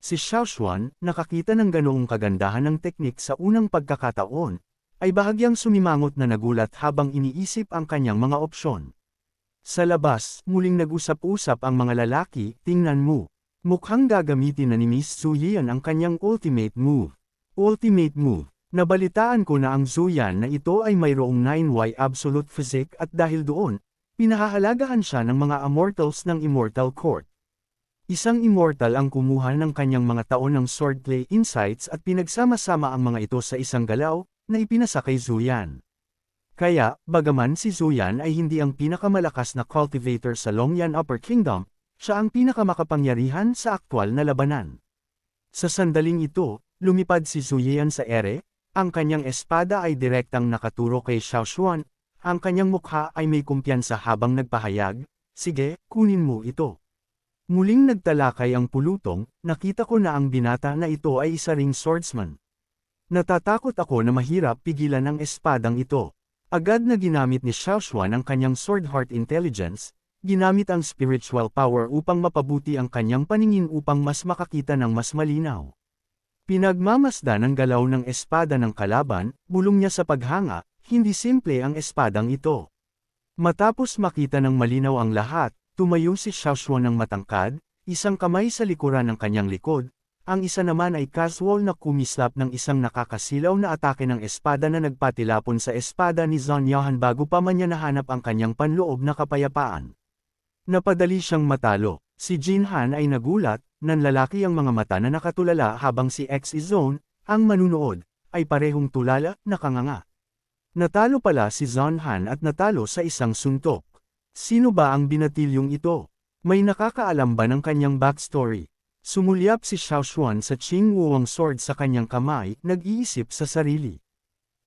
Si Xiao Xuan, nakakita ng ganoong kagandahan ng teknik sa unang pagkakataon, ay bahagyang sumimangot na nagulat habang iniisip ang kanyang mga opsyon. Sa labas, muling nag-usap-usap ang mga lalaki, tingnan mo. Mukhang gagamitin na ni Miss Zhu Yan ang kanyang ultimate move. Ultimate move. Nabalitaan ko na ang Zhu Yan na ito ay mayroong 9Y absolute physique at dahil doon, pinahahalagahan siya ng mga immortals ng Immortal Court. Isang immortal ang kumuha ng kanyang mga taon ng swordplay insights at pinagsama-sama ang mga ito sa isang galaw, na ipinasa kay Zhu Yan. Kaya, bagaman si Zhu Yan ay hindi ang pinakamalakas na cultivator sa Longyan Upper Kingdom, siya ang pinakamakapangyarihan sa aktwal na labanan. Sa sandaling ito, lumipad si Zhu Yan sa ere, ang kanyang espada ay direktang nakaturo kay Xiao Xuan, ang kanyang mukha ay may kumpiyansa habang nagpahayag, sige, kunin mo ito. Muling nagtalakay ang pulutong, nakita ko na ang binata na ito ay isa ring swordsman. Natatakot ako na mahirap pigilan ang espadang ito. Agad na ginamit ni Xiao Xuan ang kanyang sword heart intelligence, ginamit ang spiritual power upang mapabuti ang kanyang paningin upang mas makakita ng mas malinaw. Pinagmamasdan ang galaw ng espada ng kalaban, bulong niya sa paghanga, hindi simple ang espadang ito. Matapos makita ng malinaw ang lahat, tumayo si Xiao Xuan ng matangkad, isang kamay sa likuran ng kanyang likod, ang isa naman ay casual na kumislap ng isang nakakasilaw na atake ng espada na nagpatilapon sa espada ni Zhang Yaohan bago pa man niya nahanap ang kanyang panloob na kapayapaan. Napadali siyang matalo. Si Jin Han ay nagulat, nanlalaki ang mga mata na nakatulala habang si X-Zone, ang manunood, ay parehong tulala, nakanganga. Natalo pala si Zhang Han at natalo sa isang suntok. Sino ba ang binatilyong ito? May nakakaalam ba ng kanyang backstory? Sumulyap si Xiao Xuan sa Qing Wuang sword sa kanyang kamay, nag-iisip sa sarili.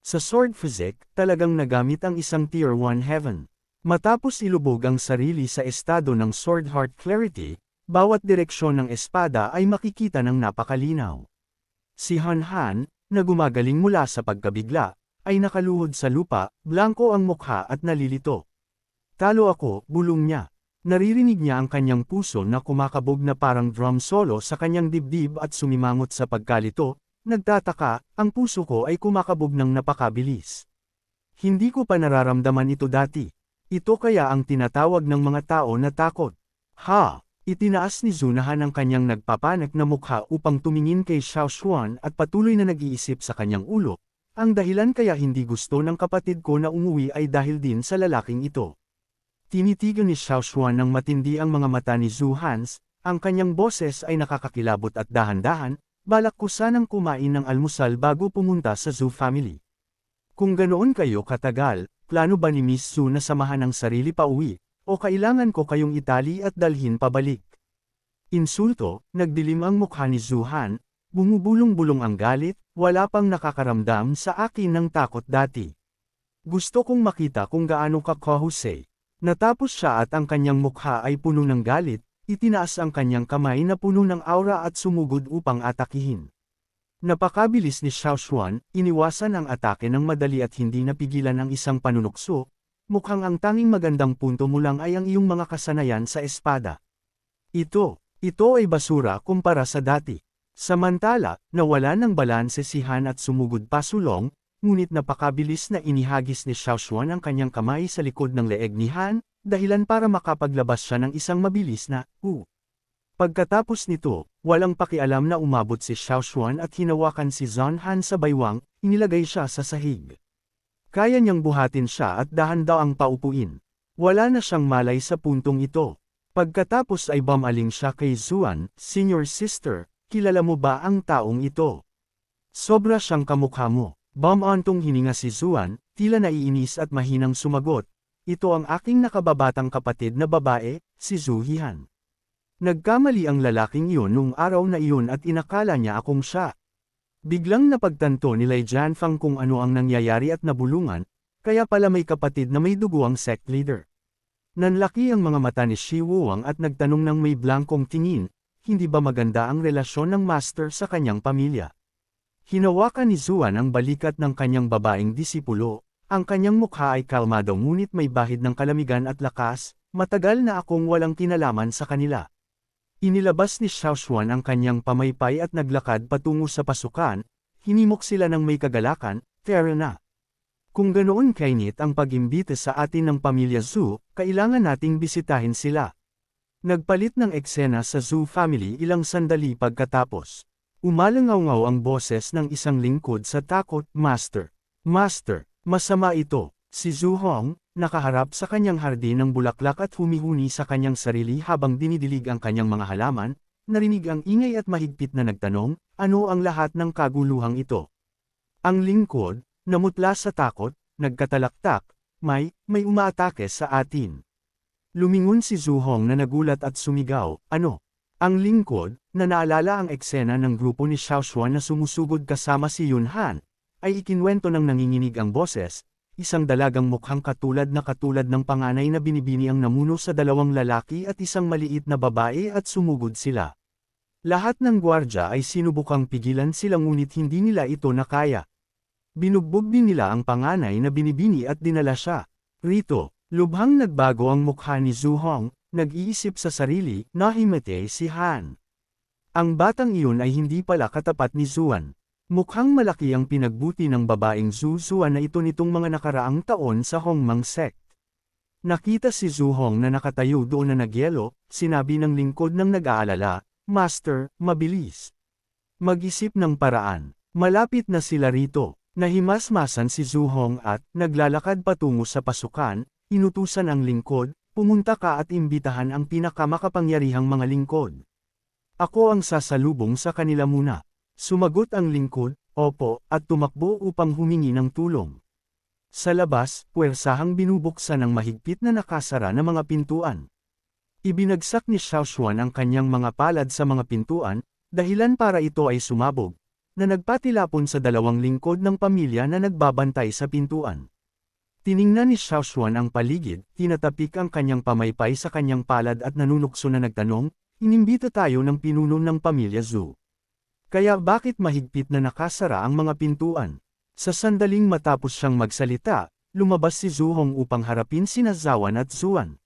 Sa sword physique, talagang nagamit ang isang Tier 1 heaven. Matapos ilubog ang sarili sa estado ng sword heart clarity, bawat direksyon ng espada ay makikita ng napakalinaw. Si Han Han, na gumagaling mula sa pagkabigla, ay nakaluhod sa lupa, blanko ang mukha at nalilito. Talo ako, bulong niya. Naririnig niya ang kanyang puso na kumakabog na parang drum solo sa kanyang dibdib at sumimangot sa pagkalito, nagtataka, ang puso ko ay kumakabog ng napakabilis. Hindi ko pa nararamdaman ito dati. Ito kaya ang tinatawag ng mga tao na takot. Ha! Itinaas ni Zunahan ang kanyang nagpapanak na mukha upang tumingin kay Xiao Xuan at patuloy na nag-iisip sa kanyang ulo. Ang dahilan kaya hindi gusto ng kapatid ko na umuwi ay dahil din sa lalaking ito. Tinitigan ni Xiao Xuan ng matindi ang mga mata ni Zhu Hans, ang kanyang boses ay nakakakilabot at dahan-dahan, balak ko sanang kumain ng almusal bago pumunta sa Zhu family. Kung ganoon kayo katagal, plano ba ni Miss Zhu na samahan ang sarili pa uwi, o kailangan ko kayong itali at dalhin pabalik? Insulto, nagdilim ang mukha ni Zhu Han, bumubulong-bulong ang galit, wala pang nakakaramdam sa akin ng takot dati. Gusto kong makita kung gaano ka kahusay. Natapos siya at ang kanyang mukha ay puno ng galit, itinaas ang kanyang kamay na puno ng aura at sumugod upang atakihin. Napakabilis ni Xiao Xuan, iniwasan ang atake ng madali at hindi napigilan ang isang panunukso, mukhang ang tanging magandang punto mo lang ay ang iyong mga kasanayan sa espada. Ito ay basura kumpara sa dati. Samantala, nawala ng balanse si Han at sumugod pasulong, ngunit napakabilis na inihagis ni Xiao Xuan ang kanyang kamay sa likod ng leeg ni Han, dahilan para makapaglabas siya ng isang mabilis na Pagkatapos nito, walang pakialam na umabot si Xiao Xuan at hinawakan si Zhang Han sa baywang, inilagay siya sa sahig. Kaya niyang buhatin siya at dahan-daang paupuin. Wala na siyang malay sa puntong ito. Pagkatapos ay bumaling siya kay Zuan, Senior Sister, kilala mo ba ang taong ito? Sobra siyang kamukha mo. Bumantong hininga si Zuan, tila naiinis at mahinang sumagot. Ito ang aking nakababatang kapatid na babae, si Zhu Hihan. Nagkamali ang lalaking iyon noong araw na iyon at inakala niya akong siya. Biglang napagtanto ni Lei Jianfang kung ano ang nangyayari at nabulungan, kaya pala may kapatid na may dugo ang sect leader. Nanlaki ang mga mata ni Shi Wuang at nagtanong ng may blangkong tingin, hindi ba maganda ang relasyon ng master sa kanyang pamilya? Hinawakan ni Zuan ang balikat ng kanyang babaeng disipulo, ang kanyang mukha ay kalmado ngunit may bahid ng kalamigan at lakas, matagal na akong walang kinalaman sa kanila. Inilabas ni Xiaoshuan ang kanyang pamaypay at naglakad patungo sa pasukan, hinimok sila ng may kagalakan, tara na. Kung ganoon kainit ang pag-imbita sa atin ng pamilya Zhu, kailangan nating bisitahin sila. Nagpalit ng eksena sa Zhu family ilang sandali pagkatapos. Umalangaw-ngaw ang boses ng isang lingkod sa takot, Master. Master, masama ito. Si Zhu Hong, nakaharap sa kanyang hardin ng bulaklak at humihuni sa kanyang sarili habang dinidilig ang kanyang mga halaman, narinig ang ingay at mahigpit na nagtanong, ano ang lahat ng kaguluhang ito? Ang lingkod, namutla sa takot, nagkatalaktak, may umaatake sa atin. Lumingon si Zhu Hong na nagulat at sumigaw, ano? Ang lingkod, na naalala ang eksena ng grupo ni Xiaoshuan na sumusugod kasama si Yun Han, ay ikinwento ng nanginginig ang boses, isang dalagang mukhang katulad ng panganay na binibini ang namuno sa dalawang lalaki at isang maliit na babae at sumugod sila. Lahat ng gwardya ay sinubukang pigilan sila ngunit hindi nila ito nakaya. Binugbog din nila ang panganay na binibini at dinala siya. Rito, lubhang nagbago ang mukha ni Zhu Hong, nag-iisip sa sarili, nahimatay si Han. Ang batang iyon ay hindi pala katapat ni Zuan. Mukhang malaki ang pinagbuti ng babaeng Zhu Zuan na ito nitong mga nakaraang taon sa Hongmang sect. Nakita si Zhu Hong na nakatayo doon na nagyelo, sinabi ng lingkod ng nag-aalala, Master, mabilis. Mag-isip ng paraan. Malapit na sila rito. Nahimasmasan si Zhu Hong at, naglalakad patungo sa pasukan, inutusan ang lingkod, pumunta ka at imbitahan ang pinakamakapangyarihang mga lingkod. Ako ang sasalubong sa kanila muna. Sumagot ang lingkod, opo, at tumakbo upang humingi ng tulong. Sa labas, puwersahang binubuksan ng mahigpit na nakasara na mga pintuan. Ibinagsak ni Xiaoshuan ang kanyang mga palad sa mga pintuan, dahilan para ito ay sumabog, na nagpatilapon sa dalawang lingkod ng pamilya na nagbabantay sa pintuan. Tiningnan ni Xiaoshuan ang paligid, tinatapik ang kanyang pamaypay sa kanyang palad at nanunukso na nagtanong, inimbita tayo ng pinuno ng pamilya Zhu. Kaya bakit mahigpit na nakasara ang mga pintuan? Sa sandaling matapos siyang magsalita, lumabas si Zhu Hong upang harapin sina Zuan at Zuan.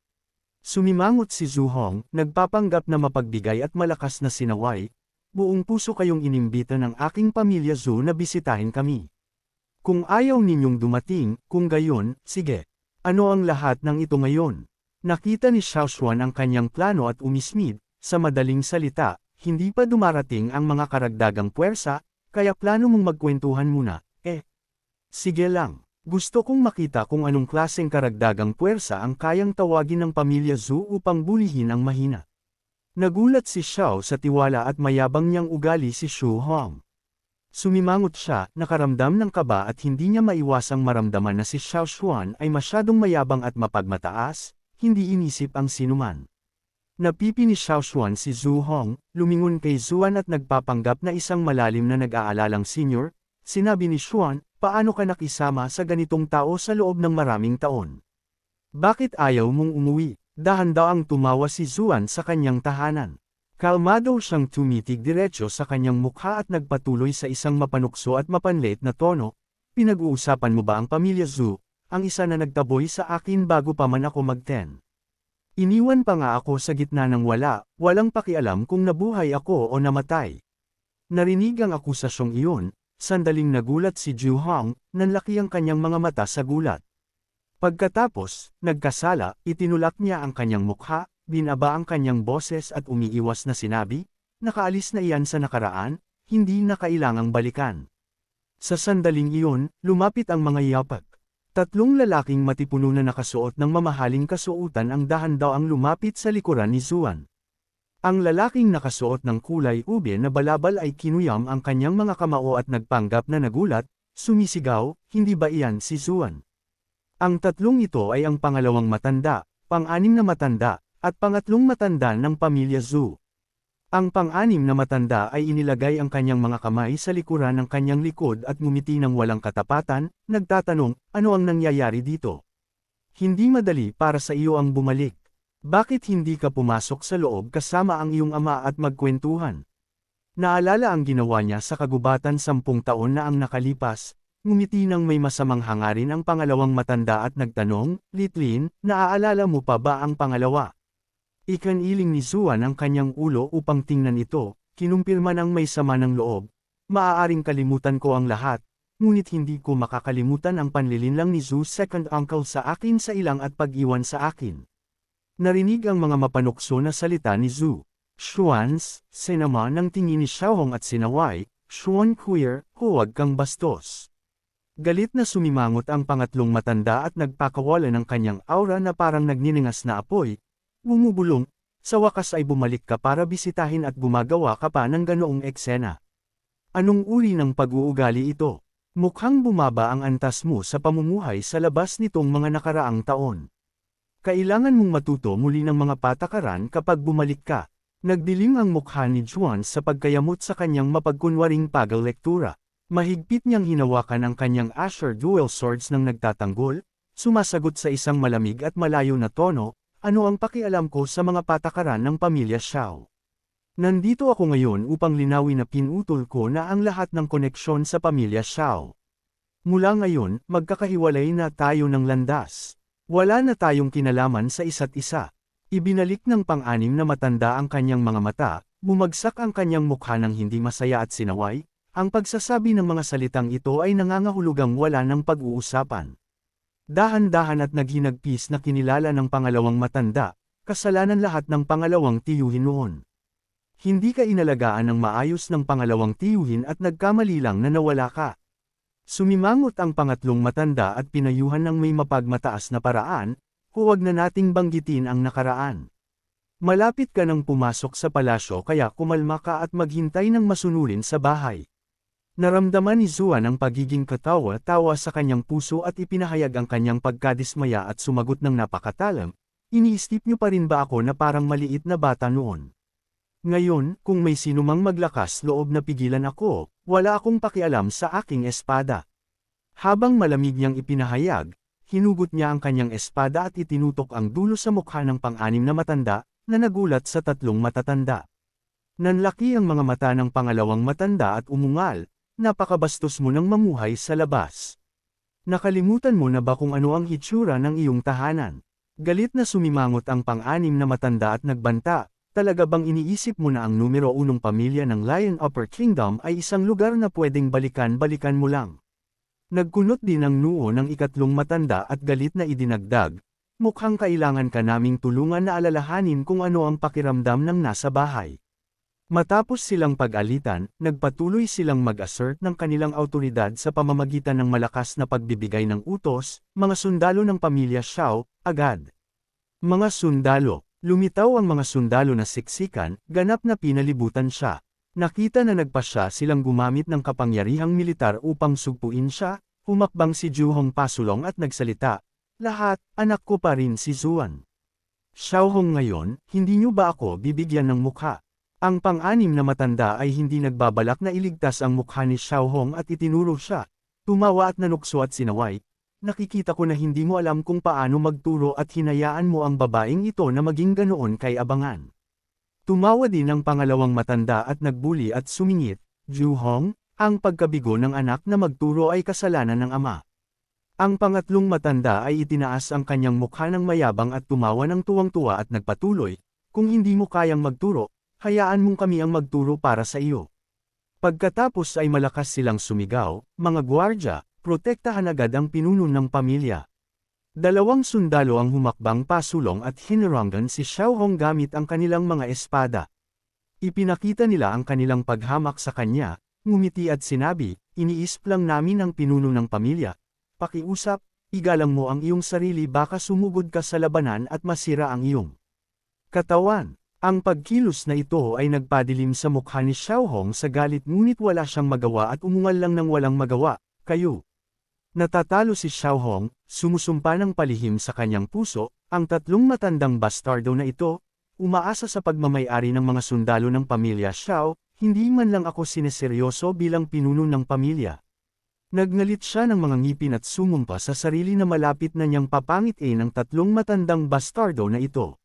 Sumimangot si Zhu Hong, nagpapanggap na mapagbigay at malakas na sinaway, buong puso kayong inimbita ng aking pamilya Zhu na bisitahin kami. Kung ayaw ninyong dumating, kung gayon, sige. Ano ang lahat ng ito ngayon? Nakita ni Xiaoshuan ang kanyang plano at umismid, sa madaling salita, hindi pa dumarating ang mga karagdagang puwersa, kaya plano mong magkwentuhan muna, sige lang. Gusto kong makita kung anong klaseng karagdagang puwersa ang kayang tawagin ng pamilya Zhu upang bulihin ang mahina. Nagulat si Xiao sa tiwala at mayabang niyang ugali si Zhu Hong. Sumimangot siya, nakaramdam ng kaba at hindi niya maiwasang maramdaman na si Xiaoshuan ay masyadong mayabang at mapagmataas, hindi inisip ang sinuman. Napipi ni Xiaoshuan si Zhu Hong, lumingon kay Zuan at nagpapanggap na isang malalim na nag-aalalang senior, sinabi ni Xuan, paano ka nakisama sa ganitong tao sa loob ng maraming taon? Bakit ayaw mong umuwi? Dahan-daang tumawa si Zuan sa kanyang tahanan. Kalmado siyang tumitig diretso sa kanyang mukha at nagpatuloy sa isang mapanukso at mapanlit na tono, pinag-uusapan mo ba ang pamilya Zhu, ang isa na nagtaboy sa akin bago pa man ako mag-10? Iniwan pa nga ako sa gitna ng walang pakialam kung nabuhay ako o namatay. Narinig ang akusasyong iyon, sandaling nagulat si Zhu Hong, nanlaki ang kanyang mga mata sa gulat. Pagkatapos, nagkasala, itinulak niya ang kanyang mukha, binaba ang kanyang boses at umiiwas na sinabi, nakaalis na iyan sa nakaraan, hindi na kailangang balikan. Sa sandaling iyon, lumapit ang mga yapak. Tatlong lalaking matipuno na nakasuot ng mamahaling kasuotan ang dahan-daang lumapit sa likuran ni Zuan. Ang lalaking nakasuot ng kulay ube na balabal ay kinuyam ang kanyang mga kamao at nagpanggap na nagulat, sumisigaw, hindi ba iyan si Zuan? Ang tatlong ito ay ang pangalawang matanda, pang-anim na matanda, at pangatlong matanda ng pamilya Zhu. Ang pang-anim na matanda ay inilagay ang kanyang mga kamay sa likuran ng kanyang likod at ngumiti ng walang katapatan, nagtatanong, ano ang nangyayari dito? Hindi madali para sa iyo ang bumalik. Bakit hindi ka pumasok sa loob kasama ang iyong ama at magkwentuhan? Naalala ang ginawa niya sa kagubatan 10 taon na ang nakalipas, ngumiti ng may masamang hangarin ang pangalawang matanda at nagtanong, Litlin, naaalala mo pa ba ang pangalawa? Ikaniling ni Zuan ang kanyang ulo upang tingnan ito, kinumpirma ng may sama ng loob. Maaaring kalimutan ko ang lahat, ngunit hindi ko makakalimutan ang panlilinlang ni Zu's second uncle sa akin sa ilang at pag-iwan sa akin. Narinig ang mga mapanukso na salita ni Zu. Xuans, sinama ng tingin ni Xiaohong at sinaway, Xuan queer, huwag kang bastos. Galit na sumimangot ang pangatlong matanda at nagpakawala ng kanyang aura na parang nagniningas na apoy. Bumubulong, sa wakas ay bumalik ka para bisitahin at gumagawa ka pa ng ganoong eksena. Anong uri ng pag-uugali ito? Mukhang bumaba ang antas mo sa pamumuhay sa labas nitong mga nakaraang taon. Kailangan mong matuto muli ng mga patakaran kapag bumalik ka. Nagdilim ang mukha ni Juan sa pagkayamot sa kanyang mapagkunwaring pagalektura. Mahigpit niyang hinawakan ang kanyang Asher Dual Swords nang nagtatanggol, sumasagot sa isang malamig at malayo na tono. Ano ang pakialam ko sa mga patakaran ng pamilya Xiao? Nandito ako ngayon upang linawin na pinutol ko na ang lahat ng koneksyon sa pamilya Xiao. Mula ngayon, magkakahiwalay na tayo ng landas. Wala na tayong kinalaman sa isa't isa. Ibinalik ng pang-anim na matanda ang kanyang mga mata, bumagsak ang kanyang mukha ng hindi masaya at sinaway. Ang pagsasabi ng mga salitang ito ay nangangahulugang wala ng pag-uusapan. Dahan-dahan at naghinagpis na kinilala ng pangalawang matanda, kasalanan lahat ng pangalawang tiyuhin noon. Hindi ka inalagaan ng maayos ng pangalawang tiyuhin at nagkamali lang na nawala ka. Sumimangot ang pangatlong matanda at pinayuhan ng may mapagmataas na paraan, huwag na nating banggitin ang nakaraan. Malapit ka nang pumasok sa palasyo kaya kumalma ka at maghintay ng masunurin sa bahay. Naramdaman ni Zuan ang pagiging katawa-tawa sa kanyang puso at ipinahayag ang kanyang pagkadismaya at sumagot ng napakatalam, iniisip niyo pa rin ba ako na parang maliit na bata noon? Ngayon, kung may sinumang maglakas loob na pigilan ako, wala akong pakialam sa aking espada. Habang malamig niyang ipinahayag, hinugot niya ang kanyang espada at itinutok ang dulo sa mukha ng pang-anim na matanda, na nagulat sa tatlong matatanda. Nanlaki ang mga mata ng pangalawang matanda at umungal. Napakabastos mo nang mamuhay sa labas. Nakalimutan mo na ba kung ano ang hitsura ng iyong tahanan? Galit na sumimangot ang pang-anim na matanda at nagbanta, talaga bang iniisip mo na ang numero 1 pamilya ng Lion Upper Kingdom ay isang lugar na pwedeng balikan-balikan mo lang? Nagkunot din ang noo ng ikatlong matanda at galit na idinagdag, mukhang kailangan ka naming tulungan na alalahanin kung ano ang pakiramdam ng nasa bahay. Matapos silang pag-alitan, nagpatuloy silang mag-assert ng kanilang awtoridad sa pamamagitan ng malakas na pagbibigay ng utos, mga sundalo ng pamilya Xiao, agad. Mga sundalo, lumitaw ang mga sundalo na siksikan, ganap na pinalibutan siya. Nakita na nagpasya silang gumamit ng kapangyarihang militar upang sugpuin siya, humakbang si Juhong pasulong at nagsalita, lahat, anak ko pa rin si Zuan. Xiaohong ngayon, hindi niyo ba ako bibigyan ng mukha? Ang pang-anim na matanda ay hindi nagbabalak na iligtas ang mukha ni Xiaohong at itinuro siya. Tumawa at nanukso at sinaway. Nakikita ko na hindi mo alam kung paano magturo at hinayaan mo ang babaeng ito na maging ganoon kay abangan. Tumawa din ang pangalawang matanda at nagbuli at sumingit. Juhong, ang pagkabigo ng anak na magturo ay kasalanan ng ama. Ang pangatlong matanda ay itinaas ang kanyang mukha ng mayabang at tumawa ng tuwang-tuwa at nagpatuloy. Kung hindi mo kayang magturo, hayaan mong kami ang magturo para sa iyo. Pagkatapos ay malakas silang sumigaw, mga gwardya, protektahan agad ang pinuno ng pamilya. Dalawang sundalo ang humakbang pasulong at hinarangan si Xiaohong gamit ang kanilang mga espada. Ipinakita nila ang kanilang paghamak sa kanya, ngumiti at sinabi, iniisip lang namin ang pinuno ng pamilya. Pakiusap, igalang mo ang iyong sarili baka sumugod ka sa labanan at masira ang iyong katawan. Ang pagkilos na ito ay nagpadilim sa mukha ni Xiaohong sa galit ngunit wala siyang magawa at umungal lang ng walang magawa, kayo. Natatalo si Xiaohong, sumusumpa ng palihim sa kanyang puso, ang tatlong matandang bastardo na ito, umaasa sa pagmamay-ari ng mga sundalo ng pamilya Xiao, hindi man lang ako sineseryoso bilang pinuno ng pamilya. Nagngalit siya ng mga ngipin at sumumpa sa sarili na malapit na niyang papangitin ang tatlong matandang bastardo na ito.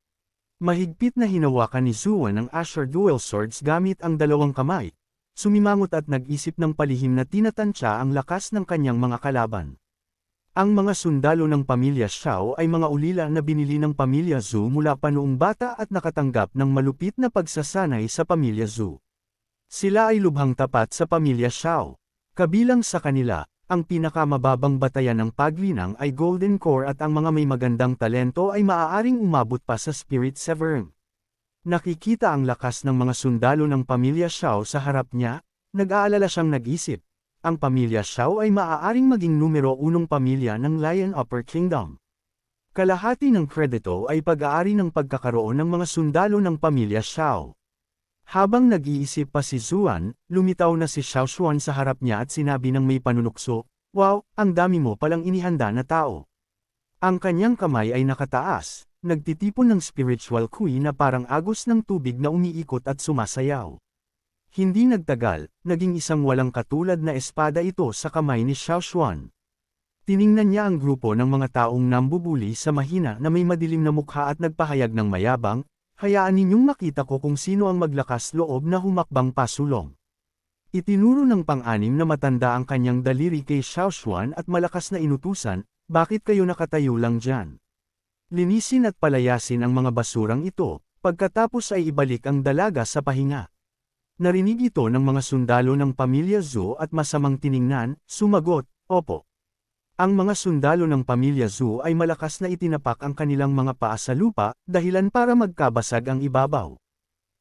Mahigpit na hinawakan ni Zuan ang Asher Dual Swords gamit ang dalawang kamay. Sumimangot at nag-isip ng palihim na tinatansya ang lakas ng kanyang mga kalaban. Ang mga sundalo ng pamilya Xiao ay mga ulila na binili ng pamilya Zhu mula pa noong bata at nakatanggap ng malupit na pagsasanay sa pamilya Zhu. Sila ay lubhang tapat sa pamilya Xiao. Kabilang sa kanila, ang pinakamababang batayan ng paglinang ay Golden Core at ang mga may magandang talento ay maaaring umabot pa sa Spirit Severing. Nakikita ang lakas ng mga sundalo ng pamilya Xiao sa harap niya, nag-aalala siyang nag-isip. Ang pamilya Xiao ay maaaring maging numero 1 pamilya ng Lion Upper Kingdom. Kalahati ng kredito ay pag-aari ng pagkakaroon ng mga sundalo ng pamilya Xiao. Habang nag-iisip pa si Zuan, lumitaw na si Xiao Xuan sa harap niya at sinabi ng may panunukso, "Wow, ang dami mo palang inihanda na tao." Ang kanyang kamay ay nakataas, nagtitipon ng spiritual kui na parang agos ng tubig na umiikot at sumasayaw. Hindi nagtagal, naging isang walang katulad na espada ito sa kamay ni Xiao Xuan. Tiningnan niya ang grupo ng mga taong nambubuli sa mahina na may madilim na mukha at nagpahayag ng mayabang, "Hayaan ninyong makita ko kung sino ang maglakas loob na humakbang pasulong." Itinuro ng pang-anim na matanda ang kanyang daliri kay Xiao Xuan at malakas na inutusan, "Bakit kayo nakatayo lang dyan? Linisin at palayasin ang mga basurang ito, pagkatapos ay ibalik ang dalaga sa pahinga." Narinig ito ng mga sundalo ng pamilya Zhu at masamang tiningnan, sumagot, "Opo." Ang mga sundalo ng pamilya Zhu ay malakas na itinapak ang kanilang mga paa sa lupa, dahilan para magkabasag ang ibabaw.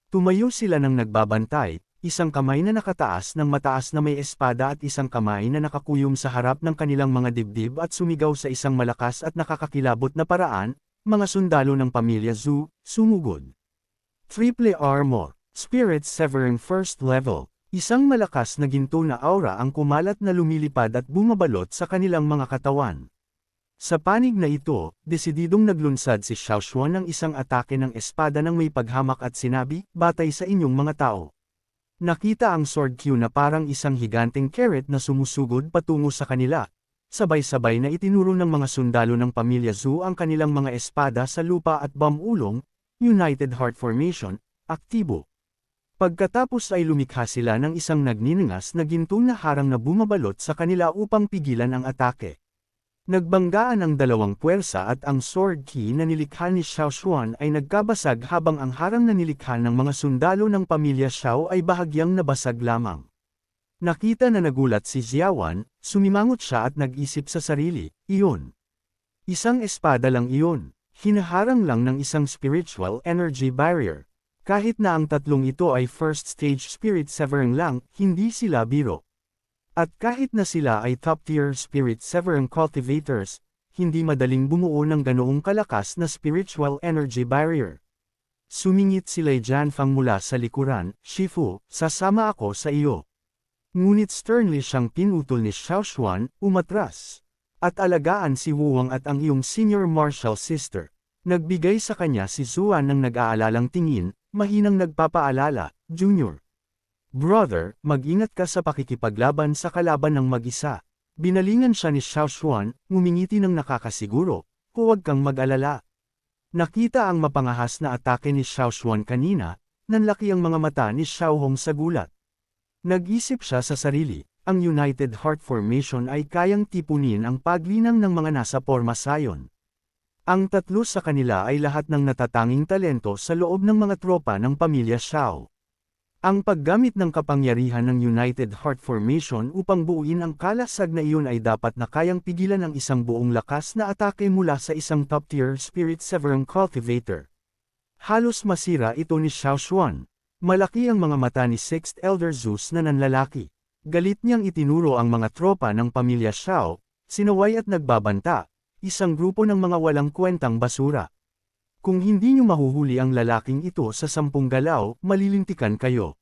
Tumayo sila ng nagbabantay, isang kamay na nakataas ng mataas na may espada at isang kamay na nakakuyom sa harap ng kanilang mga dibdib at sumigaw sa isang malakas at nakakakilabot na paraan, mga sundalo ng pamilya Zhu, sumugod. Triple Armor, Spirit Severing First Level. Isang malakas na ginto na aura ang kumalat na lumilipad at bumabalot sa kanilang mga katawan. Sa panig na ito, desididong naglunsad si Xiao Xuan ng isang atake ng espada ng may paghamak at sinabi, "Batay sa inyong mga tao." Nakita ang sword Q na parang isang higanteng carrot na sumusugod patungo sa kanila. Sabay-sabay na itinuro ng mga sundalo ng pamilya Zhu ang kanilang mga espada sa lupa at bamulong, United Heart Formation, aktibo. Pagkatapos ay lumikha sila ng isang nagniningas na ginto na harang na bumabalot sa kanila upang pigilan ang atake. Nagbanggaan ang dalawang puwersa at ang sword key na nilikha ni Xiao Xuan ay nagkabasag habang ang harang na nilikha ng mga sundalo ng pamilya Xiao ay bahagyang nabasag lamang. Nakita na nagulat si Xiaowan, sumimangot siya at nag-isip sa sarili, "Iyon. Isang espada lang iyon, hinaharang lang ng isang spiritual energy barrier." Kahit na ang tatlong ito ay first stage spirit severing lang, hindi sila biro. At kahit na sila ay top-tier spirit severing cultivators, hindi madaling bumuo ng ganoong kalakas na spiritual energy barrier. Sumingit si Lei Jianfang mula sa likuran, "Shifu, sasama ako sa iyo." Ngunit sternly siyang pinutol ni Xiao Xuan, "Umatras. At alagaan si Wu Wang at ang iyong senior martial sister." Nagbigay sa kanya si Zuan ng nag-aalalang tingin, mahinang nagpapaalala, "Junior. Brother, mag-ingat ka sa pakikipaglaban sa kalaban ng mag-isa." Binalingan siya ni Xiao Xuan, ngumingiti ng nakakasiguro, "Huwag kang mag-alala." Nakita ang mapangahas na atake ni Xiao Xuan kanina, nanlaki ang mga mata ni Xiao Hong sa gulat. Nag-isip siya sa sarili, ang United Heart Formation ay kayang tipunin ang paglinang ng mga nasa porma sayon. Ang tatlo sa kanila ay lahat ng natatanging talento sa loob ng mga tropa ng pamilya Xiao. Ang paggamit ng kapangyarihan ng United Heart Formation upang buuin ang kalasag na iyon ay dapat na kayang pigilan ang isang buong lakas na atake mula sa isang top-tier spirit severing cultivator. Halos masira ito ni Xiao Xuan. Malaki ang mga mata ni Sixth Elder Zeus na nanlalaki. Galit niyang itinuro ang mga tropa ng pamilya Xiao, sinaway at nagbabanta. Isang grupo ng mga walang kwentang basura. Kung hindi niyo mahuhuli ang lalaking ito sa 10 galaw, malilintikan kayo.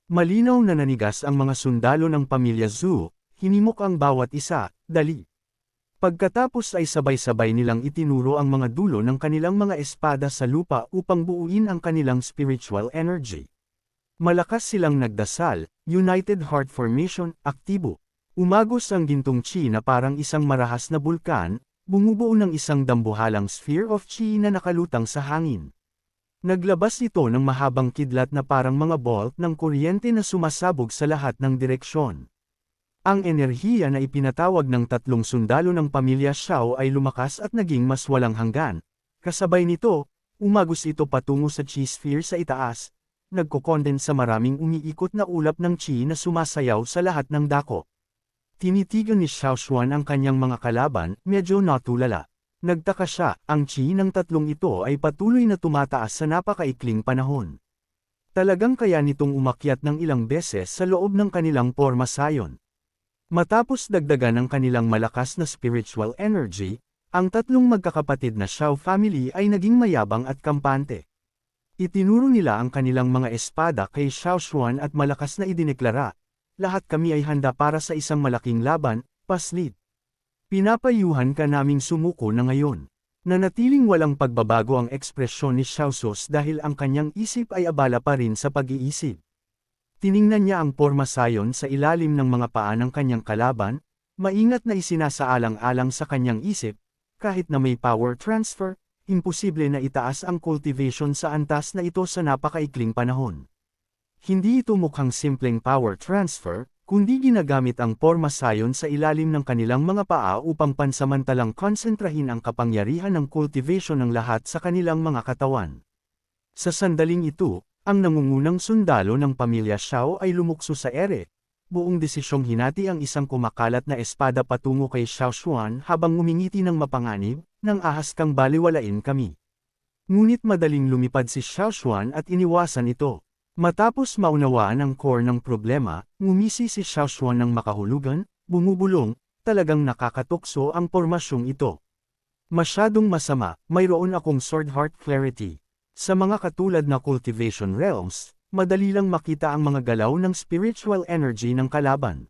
Malinaw na nanigas ang mga sundalo ng pamilya Zhu, hinimok ang bawat isa, "Dali." Pagkatapos ay sabay-sabay nilang itinuro ang mga dulo ng kanilang mga espada sa lupa upang buuin ang kanilang spiritual energy. Malakas silang nagdasal, United Heart Formation, aktibo. Umagos ang gintong chi na parang isang marahas na bulkan, bumubuo ng isang dambuhalang sphere of chi na nakalutang sa hangin. Naglabas ito ng mahabang kidlat na parang mga bolt ng kuryente na sumasabog sa lahat ng direksyon. Ang enerhiya na ipinatawag ng tatlong sundalo ng pamilya Xiao ay lumakas at naging mas walang hanggan. Kasabay nito, umagos ito patungo sa Chi Sphere sa itaas, nagkokondense sa maraming umiikot na ulap ng Chi na sumasayaw sa lahat ng dako. Tinitigan ni Xiao Xuan ang kanyang mga kalaban, medyo natulala. Nagtaka siya, ang Chi ng tatlong ito ay patuloy na tumataas sa napakaikling panahon. Talagang kaya nitong umakyat ng ilang beses sa loob ng kanilang pormasayon. Matapos dagdagan ng kanilang malakas na spiritual energy, ang tatlong magkakapatid na Xiao family ay naging mayabang at kampante. Itinuro nila ang kanilang mga espada kay Xiao Xuan at malakas na idineklara, lahat kami ay handa para sa isang malaking laban, paslit. Pinapayuhan ka naming sumuko na ngayon. Nanatiling walang pagbabago ang ekspresyon ni Xiao Sos dahil ang kanyang isip ay abala pa rin sa pag-iisip. Tiningnan niya ang pormasayon sa ilalim ng mga paa ng kanyang kalaban, maingat na isinasaalang-alang sa kanyang isip, kahit na may power transfer, imposible na itaas ang cultivation sa antas na ito sa napakaikling panahon. Hindi ito mukhang simpleng power transfer, kundi ginagamit ang pormasayon sa ilalim ng kanilang mga paa upang pansamantalang konsentrahin ang kapangyarihan ng cultivation ng lahat sa kanilang mga katawan. Sa sandaling ito, ang nangungunang sundalo ng pamilya Xiao ay lumukso sa ere. Buong desisyong hinati ang isang kumakalat na espada patungo kay Xiao Xuan habang ngumingiti ng mapanganib, nang ahas kang baliwalain kami. Ngunit madaling lumipad si Xiao Xuan at iniwasan ito. Matapos maunawaan ang core ng problema, ngumisi si Xiao Xuan ng makahulugan, bumubulong, talagang nakakatukso ang pormasyong ito. Masyadong masama, mayroon akong sword heart clarity. Sa mga katulad na cultivation realms, madali lang makita ang mga galaw ng spiritual energy ng kalaban.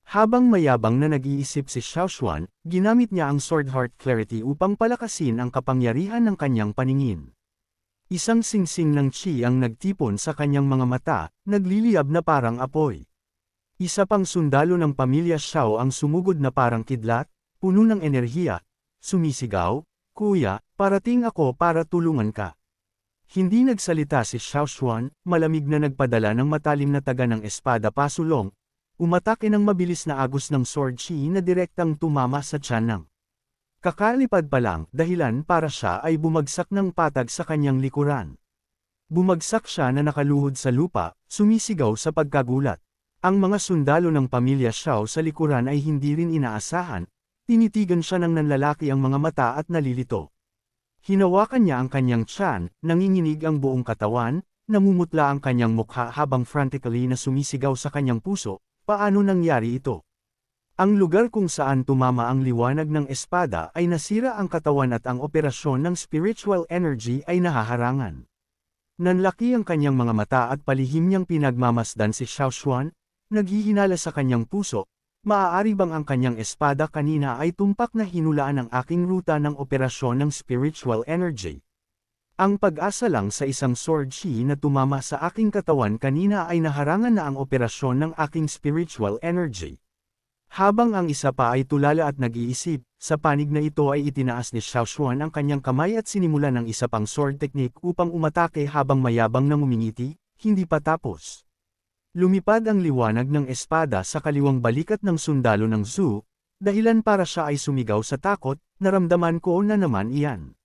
Habang mayabang na nag-iisip si Xiao Xuan, ginamit niya ang sword heart clarity upang palakasin ang kapangyarihan ng kanyang paningin. Isang singsing ng Qi ang nagtipon sa kanyang mga mata, nagliliyab na parang apoy. Isa pang sundalo ng pamilya Xiao ang sumugod na parang kidlat, puno ng enerhiya, sumisigaw, "Kuya, parating ako para tulungan ka." Hindi nagsalita si Xiao Xuan, malamig na nagpadala ng matalim na taga ng espada pasulong, umatake ng mabilis na agos ng sword Qi na direktang tumama sa tiyan ng kakalipad pa lang, dahilan para siya ay bumagsak ng patag sa kanyang likuran. Bumagsak siya na nakaluhod sa lupa, sumisigaw sa pagkagulat. Ang mga sundalo ng pamilya Xiao sa likuran ay hindi rin inaasahan, tinitigan siya ng nanlalaki ang mga mata at nalilito. Hinawakan niya ang kanyang tiyan, nanginginig ang buong katawan, namumutla ang kanyang mukha habang frantically na sumisigaw sa kanyang puso, paano nangyari ito? Ang lugar kung saan tumama ang liwanag ng espada ay nasira ang katawan at ang operasyon ng spiritual energy ay nahaharangan. Nanlaki ang kanyang mga mata at palihim niyang pinagmamasdan si Xiao Xuan, naghihinala sa kanyang puso. Maaari bang ang kanyang espada kanina ay tumpak na hinulaan ng aking ruta ng operasyon ng spiritual energy? Ang pag-asa lang sa isang sword Qi na tumama sa aking katawan kanina ay naharangan na ang operasyon ng aking spiritual energy. Habang ang isa pa ay tulala at nag-iisip, sa panig na ito ay itinaas ni Xiao Xuan ang kanyang kamay at sinimulan ng isa pang sword technique upang umatake habang mayabang na ngumingiti, hindi pa tapos. Lumipad ang liwanag ng espada sa kaliwang balikat ng sundalo ng Zhu, dahilan para siya ay sumigaw sa takot, naramdaman ko na naman iyan.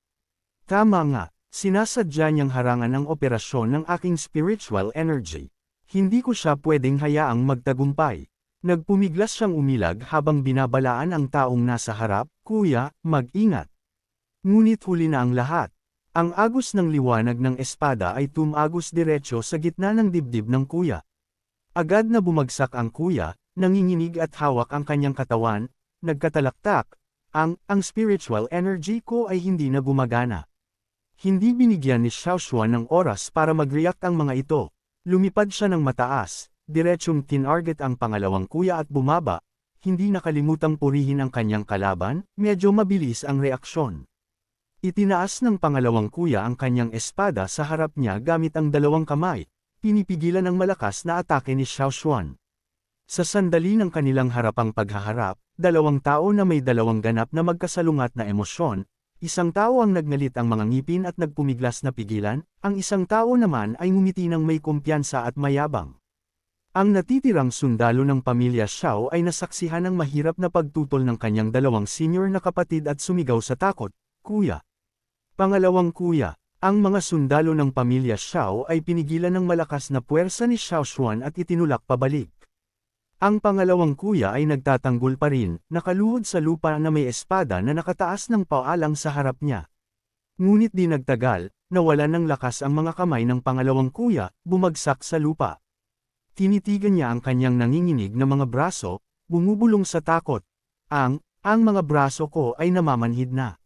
Tama nga, sinasadya niyang harangan ang operasyon ng aking spiritual energy. Hindi ko siya pwedeng hayaang magtagumpay. Nagpumiglas siyang umilag habang binabalaan ang taong nasa harap, "Kuya, mag-ingat." Ngunit huli na ang lahat. Ang agos ng liwanag ng espada ay tumagos diretso sa gitna ng dibdib ng kuya. Agad na bumagsak ang kuya, nanginginig at hawak ang kanyang katawan, nagkatalaktak, ang spiritual energy ko ay hindi na gumagana. Hindi binigyan ni Xiao Xuan ng oras para mag-react ang mga ito. Lumipad siya ng mataas, diretsong tinarget ang pangalawang kuya at bumaba, hindi nakalimutang purihin ang kanyang kalaban, medyo mabilis ang reaksyon. Itinaas ng pangalawang kuya ang kanyang espada sa harap niya gamit ang dalawang kamay. Pinipigilan ng malakas na atake ni Xiao Xuan. Sa sandali ng kanilang harapang paghaharap, dalawang tao na may dalawang ganap na magkasalungat na emosyon, isang tao ang nagngalit ang mga ngipin at nagpumiglas na pigilan, ang isang tao naman ay ngumiti ng may kumpiyansa at mayabang. Ang natitirang sundalo ng pamilya Xiao ay nasaksihan ng mahirap na pagtutol ng kanyang dalawang senior na kapatid at sumigaw sa takot, "Kuya!" Pangalawang kuya, ang mga sundalo ng pamilya Xiao ay pinigilan ng malakas na puwersa ni Xiao Xuan at itinulak pabalik. Ang pangalawang kuya ay nagtatanggol pa rin, nakaluhod sa lupa na may espada na nakataas ng paalang sa harap niya. Ngunit di nagtagal, nawalan ng lakas ang mga kamay ng pangalawang kuya, bumagsak sa lupa. Tinitigan niya ang kanyang nanginginig na mga braso, bumubulong sa takot. Ang mga braso ko ay namamanhid na.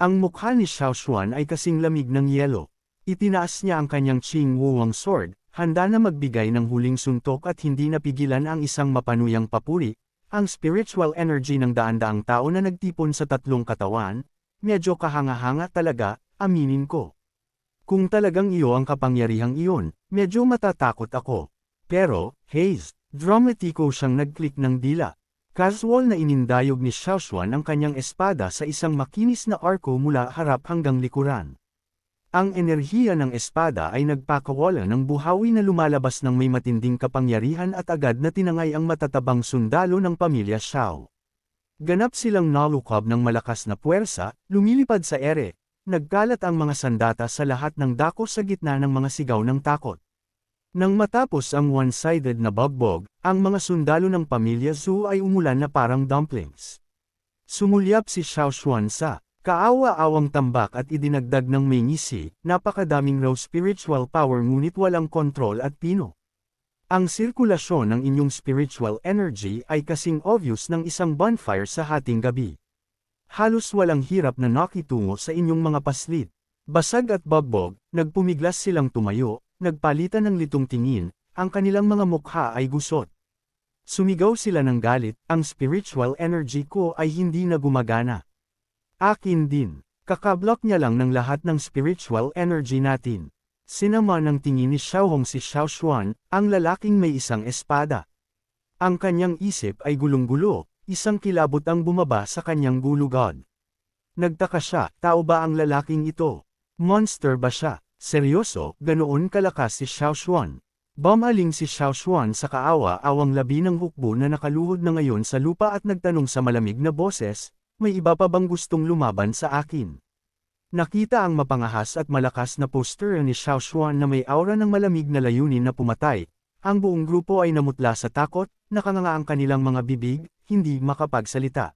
Ang mukha ni Xiao Xuan ay kasing lamig ng yelo. Itinaas niya ang kanyang Qing Wuwang sword, handa na magbigay ng huling suntok at hindi napigilan ang isang mapanuyang papuri, ang spiritual energy ng daan-daang tao na nagtipon sa tatlong katawan. Medyo kahanga-hanga talaga, aminin ko. Kung talagang iyo ang kapangyarihang iyon, medyo matatakot ako. Pero, haze, dramatiko siyang nag-click ng dila. Casual na inindayog ni Xiao Xuan ang kanyang espada sa isang makinis na arko mula harap hanggang likuran. Ang enerhiya ng espada ay nagpakawala ng buhawi na lumalabas ng may matinding kapangyarihan at agad na tinangay ang matatabang sundalo ng pamilya Xiao. Ganap silang nalukab ng malakas na puwersa, lumilipad sa ere, nagkalat ang mga sandata sa lahat ng dako sa gitna ng mga sigaw ng takot. Nang matapos ang one-sided na bagbog, ang mga sundalo ng pamilya Zhu ay umulan na parang dumplings. Sumulyap si Xiao Xuan sa kaawa-awang tambak at idinagdag ng may ngisi, napakadaming raw spiritual power ngunit walang kontrol at pino. Ang sirkulasyon ng inyong spiritual energy ay kasing obvious ng isang bonfire sa hating gabi. Halos walang hirap na nakitungo sa inyong mga paslit. Basag at bagbog, nagpumiglas silang tumayo, nagpalitan ng litong tingin, ang kanilang mga mukha ay gusot. Sumigaw sila ng galit, ang spiritual energy ko ay hindi na gumagana. Akin din, kakablock niya lang ng lahat ng spiritual energy natin. Sinama ng tingin ni Xiaohong si Xiao Xuan, ang lalaking may isang espada. Ang kanyang isip ay gulong-gulo, isang kilabot ang bumaba sa kanyang gulugod. Nagtaka siya, tao ba ang lalaking ito? Monster ba siya? Seryoso, ganoon kalakas si Xiao Xuan. Bumaling si Xiao Xuan sa kaawa-awang labi ng hukbo na nakaluhod na ngayon sa lupa at nagtanong sa malamig na boses, may iba pa bang gustong lumaban sa akin? Nakita ang mapangahas at malakas na poster ni Xiao Xuan na may aura ng malamig na layunin na pumatay. Ang buong grupo ay namutla sa takot, nakanganga ang kanilang mga bibig, hindi makapagsalita.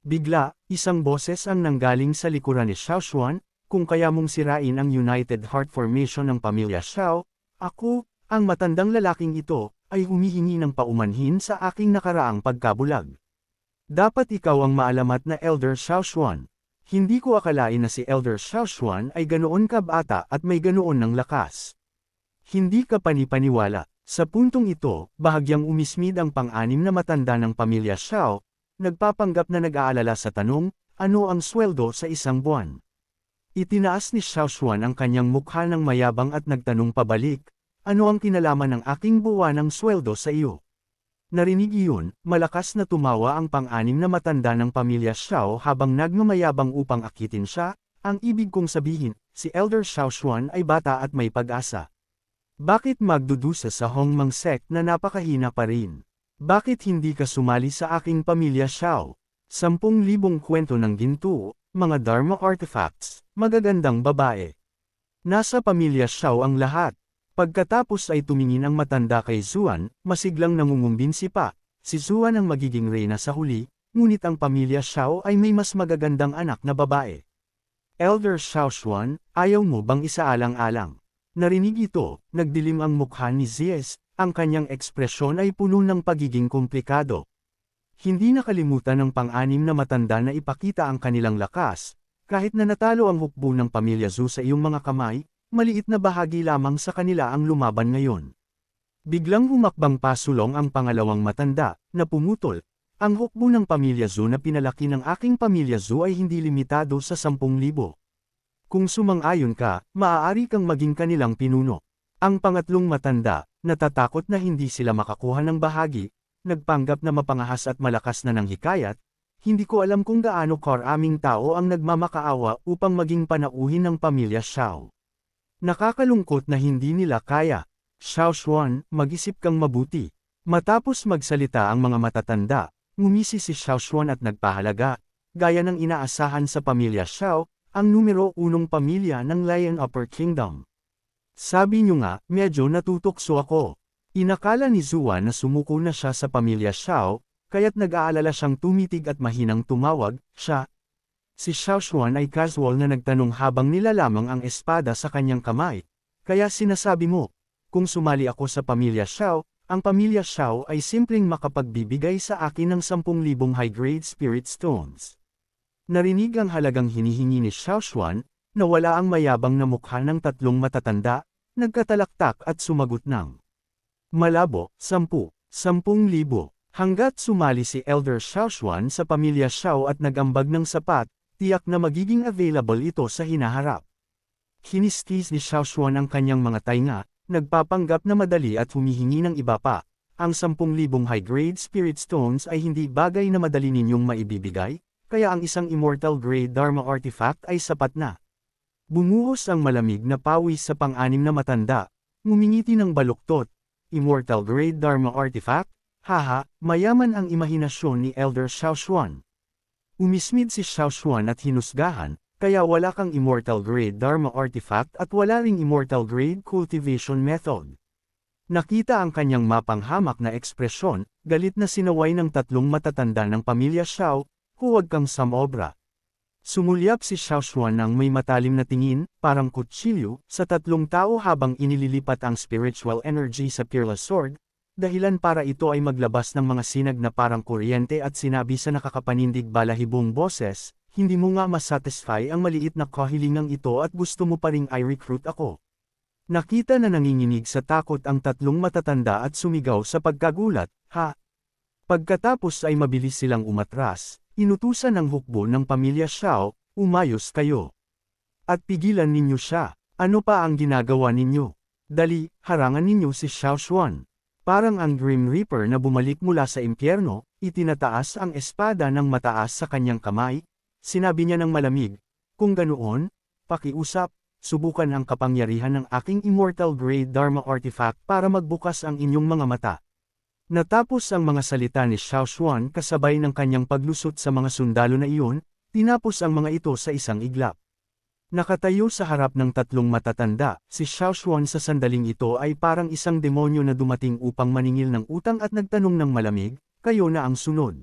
Bigla, isang boses ang nanggaling sa likuran ni Xiao Xuan, kung kaya mong sirain ang United Heart Formation ng pamilya Xiao, ako, ang matandang lalaking ito, ay humihingi ng paumanhin sa aking nakaraang pagkabulag. Dapat ikaw ang maalamat na Elder Xiao Xuan. Hindi ko akalain na si Elder Xiao Xuan ay ganoon kabata at may ganoon ng lakas. Hindi ka panipaniwala. Sa puntong ito, bahagyang umismid ang pang-anim na matanda ng pamilya Xiao, nagpapanggap na nag-aalala sa tanong, ano ang sweldo sa isang buwan? Itinaas ni Xiao Xuan ang kanyang mukha ng mayabang at nagtanong pabalik, ano ang kinalaman ng aking buwanang sweldo sa iyo? Narinig iyon, malakas na tumawa ang pang-anim na matanda ng pamilya Xiao habang nagmamayabang upang akitin siya, ang ibig kong sabihin, si Elder Xiao Xuan ay bata at may pag-asa. Bakit magdudusa sa Hongmang sect na napakahina pa rin? Bakit hindi ka sumali sa aking pamilya Xiao? 10,000 kwento ng ginto, mga Dharma artifacts, magagandang babae. Nasa pamilya Xiao ang lahat. Pagkatapos ay tumingin ang matanda kay Zuan, masiglang nangungumbinsi pa, si Zuan ang magiging reyna sa huli, ngunit ang pamilya Xiao ay may mas magagandang anak na babae. Elder Xiao Xuan, ayaw mo bang isaalang-alang? Narinig ito, nagdilim ang mukha ni Zies, ang kanyang ekspresyon ay puno ng pagiging komplikado. Hindi nakalimutan ng pang-anim na matanda na ipakita ang kanilang lakas, kahit na natalo ang hukbo ng pamilya Zhu sa iyong mga kamay, maliit na bahagi lamang sa kanila ang lumaban ngayon. Biglang humakbang pasulong ang pangalawang matanda, na pumutol. Ang hukbo ng pamilya Zhu na pinalaki ng aking pamilya Zhu ay hindi limitado sa 10,000. Kung sumang-ayon ka, maaari kang maging kanilang pinuno. Ang pangatlong matanda, natatakot na hindi sila makakuha ng bahagi, nagpanggap na mapangahas at malakas na ng hikayat, hindi ko alam kung gaano karaming tao ang nagmamakaawa upang maging panauhin ng pamilya Xiao. Nakakalungkot na hindi nila kaya. Xiao Xuan, mag-isip kang mabuti. Matapos magsalita ang mga matatanda, ngumisi si Xiao Xuan at nagpahalaga, gaya ng inaasahan sa pamilya Xiao, ang numero 1 pamilya ng Lion Upper Kingdom. Sabi niyo nga, medyo natutokso ako. Inakala ni Zuan na sumuko na siya sa pamilya Xiao, kaya't nag-aalala siyang tumitig at mahinang tumawag, siya. Si Xiao Xuan ay casual na nagtanong habang nilalamang ang espada sa kanyang kamay. Kaya sinasabi mo, kung sumali ako sa pamilya Xiao, ang pamilya Xiao ay simpleng makapagbibigay sa akin ng 10,000 high-grade spirit stones. Narinig ang halagang hinihingi ni Xiao Xuan, na wala ang mayabang na mukha ng tatlong matatanda, nagkatalaktak at sumagot ng malabo, 10,000. Hanggat sumali si Elder Xiao Xuan sa pamilya Xiao at nagambag ng sapat, tiyak na magiging available ito sa hinaharap. Kiniskis ni Xiao Xuan ang kanyang mga tainga, nagpapanggap na madali at humihingi ng iba pa. Ang 10,000 high-grade spirit stones ay hindi bagay na madali ninyong maibibigay, kaya ang isang immortal grade Dharma artifact ay sapat na. Bumuhos ang malamig na pawis sa pang-anim na matanda, ngumingiti ng baluktot. Immortal grade Dharma artifact? Haha, mayaman ang imahinasyon ni Elder Xiao Xuan. Umismid si Xiao Xuan at hinusgahan, kaya wala kang immortal grade Dharma artifact at wala ring immortal grade cultivation method. Nakita ang kanyang mapanghamak na ekspresyon, galit na sinaway ng tatlong matatanda ng pamilya Xiao, huwag kang samobra. Sumulyap si Xiao Xuan ng may matalim na tingin, parang kutsilyo, sa tatlong tao habang inililipat ang spiritual energy sa Peerless Sword, dahilan para ito ay maglabas ng mga sinag na parang kuryente at sinabi sa nakakapanindig balahibong boses, hindi mo nga masatisfy ang maliit na kahilingang ito at gusto mo pa ring i-recruit ako. Nakita na nanginginig sa takot ang tatlong matatanda at sumigaw sa pagkagulat, ha? Pagkatapos ay mabilis silang umatras. Inutusan ng hukbo ng pamilya Xiao, umayos kayo. At pigilan ninyo siya. Ano pa ang ginagawa ninyo? Dali, harangan ninyo si Xiao Xuan. Parang ang Grim Reaper na bumalik mula sa impyerno, itinataas ang espada ng mataas sa kanyang kamay. Sinabi niya ng malamig, kung ganoon, pakiusap, subukan ang kapangyarihan ng aking immortal grade Dharma artifact para magbukas ang inyong mga mata. Natapos ang mga salita ni Xiao Xuan kasabay ng kanyang paglusot sa mga sundalo na iyon, tinapos ang mga ito sa isang iglap. Nakatayo sa harap ng tatlong matatanda, si Xiao Xuan sa sandaling ito ay parang isang demonyo na dumating upang maningil ng utang at nagtanong ng malamig, kayo na ang sunod.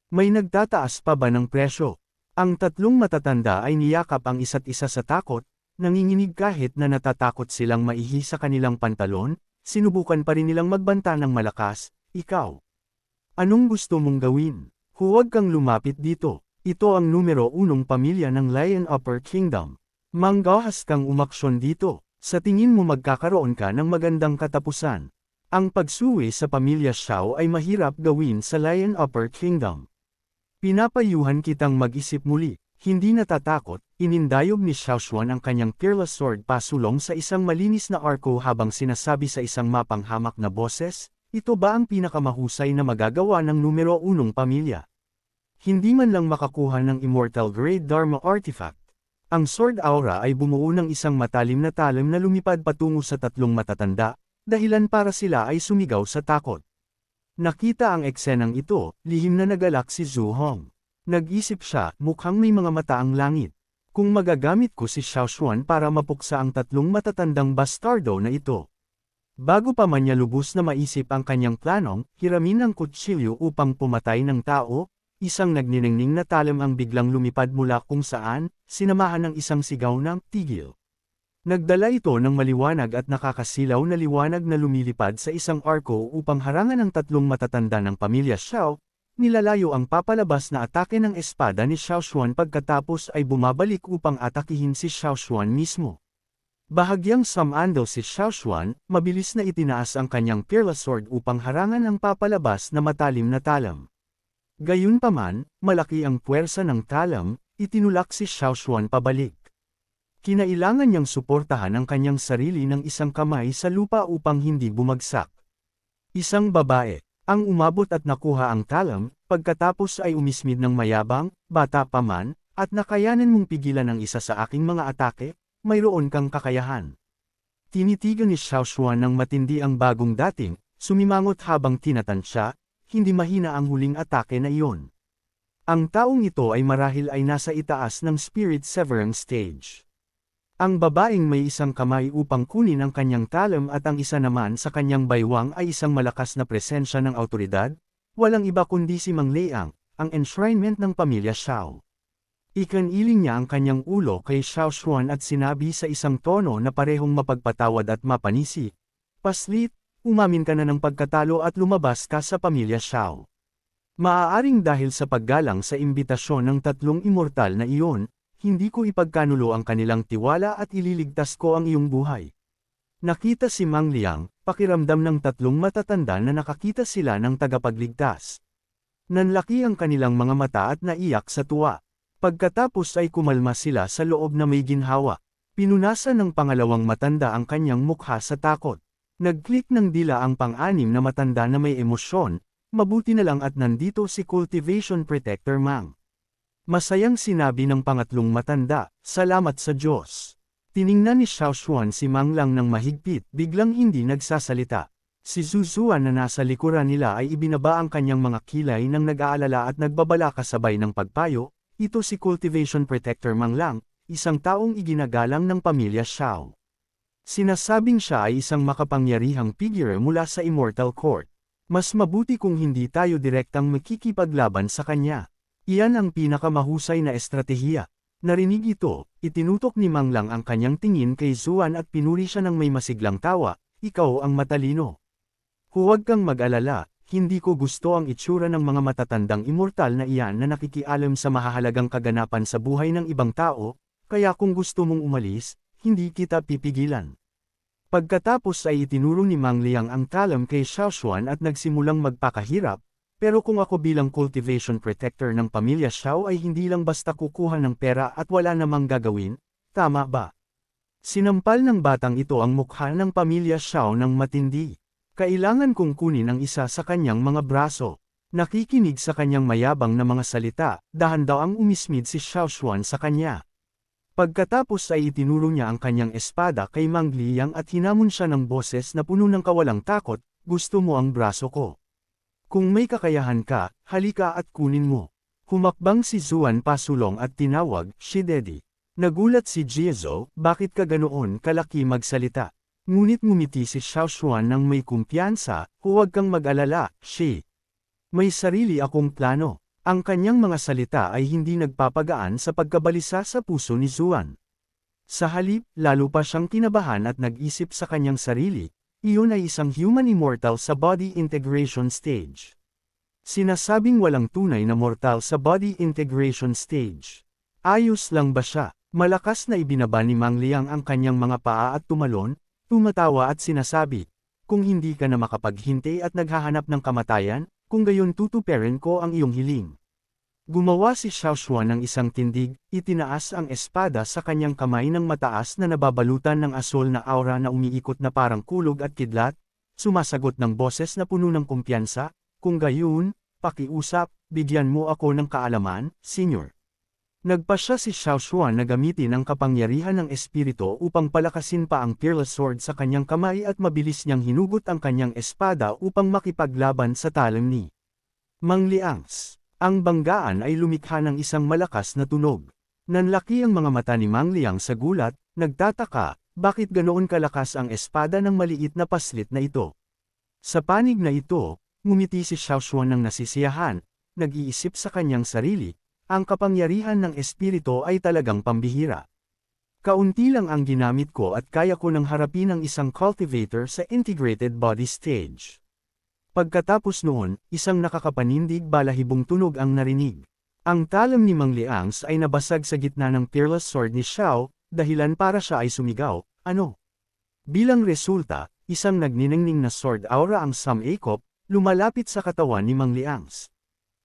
May nagtataas pa ba ng presyo? Ang tatlong matatanda ay niyakap ang isa't isa sa takot, nanginginig kahit na natatakot silang maihi sa kanilang pantalon. Sinubukan pa rin nilang magbanta ng malakas, ikaw. Anong gusto mong gawin? Huwag kang lumapit dito. Ito ang numero 1 pamilya ng Lion Upper Kingdom. Manggahas kang umaksyon dito. Sa tingin mo magkakaroon ka ng magandang katapusan. Ang pagsuwi sa pamilya Xiao ay mahirap gawin sa Lion Upper Kingdom. Pinapayuhan kitang mag-isip muli. Hindi natatakot, inindayog ni Xiao Xuan ang kanyang Peerless Sword pasulong sa isang malinis na arko habang sinasabi sa isang mapanghamak na boses, ito ba ang pinakamahusay na magagawa ng numero 1 pamilya? Hindi man lang makakuha ng immortal grade Dharma artifact. Ang sword aura ay bumuo ng isang matalim na talim na lumipad patungo sa tatlong matatanda, dahilan para sila ay sumigaw sa takot. Nakita ang eksenang ito, lihim na nagalak si Zhu Hong. Nag-isip siya, mukhang may mga mata ang langit. Kung magagamit ko si Xiao Xuan para mapuksa ang tatlong matatandang bastardo na ito. Bago pa man niya lubos na maisip ang kanyang planong, hiramin ang kutsilyo upang pumatay ng tao, isang nagniningning na talim ang biglang lumipad mula kung saan, sinamahan ng isang sigaw ng tigil. Nagdala ito ng maliwanag at nakakasilaw na liwanag na lumilipad sa isang arko upang harangan ang tatlong matatanda ng pamilya Xiao. Nilalayo ang papalabas na atake ng espada ni Xiao Xuan pagkatapos ay bumabalik upang atakihin si Xiao Xuan mismo. Bahagyang sumandal si Xiao Xuan, mabilis na itinaas ang kanyang Peerless Sword upang harangan ang papalabas na matalim na talam. Gayunpaman, malaki ang puwersa ng talam, itinulak si Xiao Xuan pabalik. Kinailangan niyang suportahan ang kanyang sarili ng isang kamay sa lupa upang hindi bumagsak. Isang babae. Ang umabot at nakuha ang talam, pagkatapos ay umismid ng mayabang, bata pa man, at nakayanan mong pigilan ang isa sa aking mga atake, mayroon kang kakayahan. Tinitigan ni Xiao Xuan ng matindi ang bagong dating, sumimangot habang tinatansya, hindi mahina ang huling atake na iyon. Ang taong ito ay marahil ay nasa itaas ng Spirit Severing Stage. Ang babaeng may isang kamay upang kunin ang kanyang talam at ang isa naman sa kanyang baywang ay isang malakas na presensya ng awtoridad, walang iba kundi si Mang Liang, ang enshrinement ng pamilya Xiao. Ikaniling niya ang kanyang ulo kay Xiao Xuan at sinabi sa isang tono na parehong mapagpatawad at mapanisi, "Paslit, umamin ka na ng pagkatalo at lumabas ka sa pamilya Xiao. Maaaring dahil sa paggalang sa imbitasyon ng tatlong immortal na iyon, hindi ko ipagkanulo ang kanilang tiwala at ililigtas ko ang iyong buhay." Nakita si Mang Liang, pakiramdam ng tatlong matatanda na nakakita sila ng tagapagligtas. Nanlaki ang kanilang mga mata at naiyak sa tuwa. Pagkatapos ay kumalma sila sa loob na may ginhawa. Pinunasan ng pangalawang matanda ang kanyang mukha sa takot. Nag-click ng dila ang pang-anim na matanda na may emosyon, mabuti na lang at nandito si Cultivation Protector Mang. Masayang sinabi ng pangatlong matanda, "Salamat sa Diyos." Tiningnan ni Xiao Xuan si Mang Lang ng mahigpit, biglang hindi nagsasalita. Si Zuzuan na nasa likuran nila ay ibinaba ang kanyang mga kilay nang nag-aalala at nagbabala kasabay ng pagpayo, ito si Cultivation Protector Mang Lang, isang taong iginagalang ng pamilya Xiao. Sinasabing siya ay isang makapangyarihang figure mula sa Immortal Court. Mas mabuti kung hindi tayo direktang makikipaglaban sa kanya. Iyan ang pinakamahusay na estratehiya. Narinig ito, itinutok ni Mang Lang ang kanyang tingin kay Zuan at pinuri siya ng may masiglang tawa, "Ikaw ang matalino. Huwag kang mag-alala, hindi ko gusto ang itsura ng mga matatandang immortal na iyan na nakikialam sa mahahalagang kaganapan sa buhay ng ibang tao, kaya kung gusto mong umalis, hindi kita pipigilan." Pagkatapos ay itinuro ni Mang Liang ang talam kay Xiao Xuan at nagsimulang magpakahirap, "Pero kung ako bilang cultivation protector ng pamilya Xiao ay hindi lang basta kukuha ng pera at wala namang gagawin, tama ba?" Sinampal ng batang ito ang mukha ng pamilya Xiao ng matindi. "Kailangan kong kunin ang isa sa kanyang mga braso." Nakikinig sa kanyang mayabang na mga salita, dahan-dahang umismid si Xiao Xuan sa kanya. Pagkatapos ay itinuro niya ang kanyang espada kay Mang Liang at hinamon siya ng boses na puno ng kawalang takot, "Gusto mo ang braso ko? Kung may kakayahan ka, halika at kunin mo." Humakbang si Zuan pasulong at tinawag, "Shidedi." Nagulat si Jiezo, "Bakit ka ganoon kalaki magsalita?" Ngunit ngumiti si Xiao Xuan ng may kumpiyansa, "Huwag kang mag-alala, Shi. May sarili akong plano." Ang kanyang mga salita ay hindi nagpapagaan sa pagkabalisa sa puso ni Zuan. Sa halip, lalo pa siyang kinabahan at nag-isip sa kanyang sarili, iyon ay isang human immortal sa body integration stage. Sinasabing walang tunay na mortal sa body integration stage. Ayos lang ba siya? Malakas na ibinaba ni Mang Liang ang kanyang mga paa at tumalon, tumatawa at sinasabi, "Kung hindi ka na makapaghintay at naghahanap ng kamatayan, kung gayon tutuperin ko ang iyong hiling." Gumawa si Xiao Xuan ng isang tindig, itinaas ang espada sa kanyang kamay ng mataas na nababalutan ng asol na aura na umiikot na parang kulog at kidlat, sumasagot ng boses na puno ng kumpiyansa, "Kung gayon, pakiusap, bigyan mo ako ng kaalaman, Senyor." Nagpasya si Xiao Xuan na gamitin ang kapangyarihan ng espiritu upang palakasin pa ang Peerless Sword sa kanyang kamay at mabilis niyang hinugot ang kanyang espada upang makipaglaban sa talam ni Mang Liangs. Ang banggaan ay lumikha ng isang malakas na tunog. Nanlaki ang mga mata ni Mang Liang sa gulat, nagtataka, bakit ganoon kalakas ang espada ng maliit na paslit na ito. Sa panig na ito, ngumiti si Xiao Xuan ng nasisiyahan, nag-iisip sa kanyang sarili, ang kapangyarihan ng espiritu ay talagang pambihira. Kaunti lang ang ginamit ko at kaya ko nang harapin ang isang cultivator sa integrated body stage. Pagkatapos noon, isang nakakapanindig balahibong tunog ang narinig. Ang talam ni Mang Liangs ay nabasag sa gitna ng Peerless Sword ni Xiao, dahilan para siya ay sumigaw, "Ano?" Bilang resulta, isang nagniningning na sword aura ang sumikop, lumalapit sa katawan ni Mang Liangs.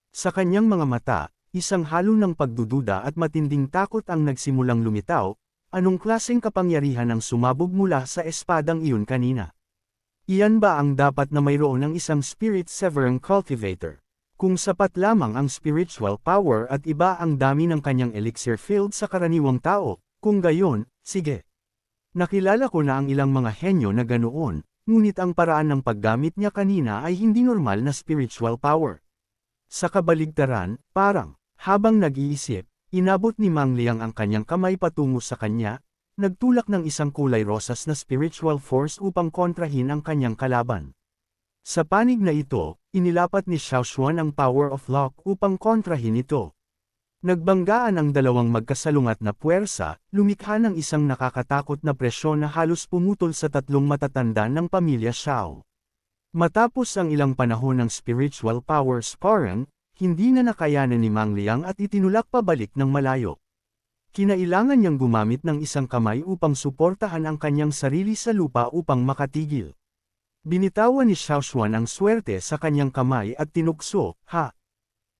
Sa kanyang mga mata, isang halo ng pagdududa at matinding takot ang nagsimulang lumitaw, anong klaseng kapangyarihan ang sumabog mula sa espadang iyon kanina? Iyan ba ang dapat na mayroon ng isang Spirit Severing Cultivator? Kung sapat lamang ang spiritual power at iba ang dami ng kanyang elixir field sa karaniwang tao, kung gayon, sige. Nakilala ko na ang ilang mga henyo na ganoon, ngunit ang paraan ng paggamit niya kanina ay hindi normal na spiritual power. Sa kabaligtaran, parang, habang nag-iisip, inabot ni Mang Liang ang kanyang kamay patungo sa kanya, nagtulak ng isang kulay rosas na spiritual force upang kontrahin ang kanyang kalaban. Sa panig na ito, inilapat ni Xiao Xuan ang power of lock upang kontrahin ito. Nagbanggaan ang dalawang magkasalungat na puwersa, lumikha ng isang nakakatakot na presyon na halos pumutol sa tatlong matatanda ng pamilya Xiao. Matapos ang ilang panahon ng spiritual power sparring, hindi na nakayanan ni Mang Liang at itinulak pabalik ng malayo. Kinailangan niyang gumamit ng isang kamay upang suportahan ang kanyang sarili sa lupa upang makatigil. Binitawan ni Xiao Xuan ang swerte sa kanyang kamay at tinukso, ha!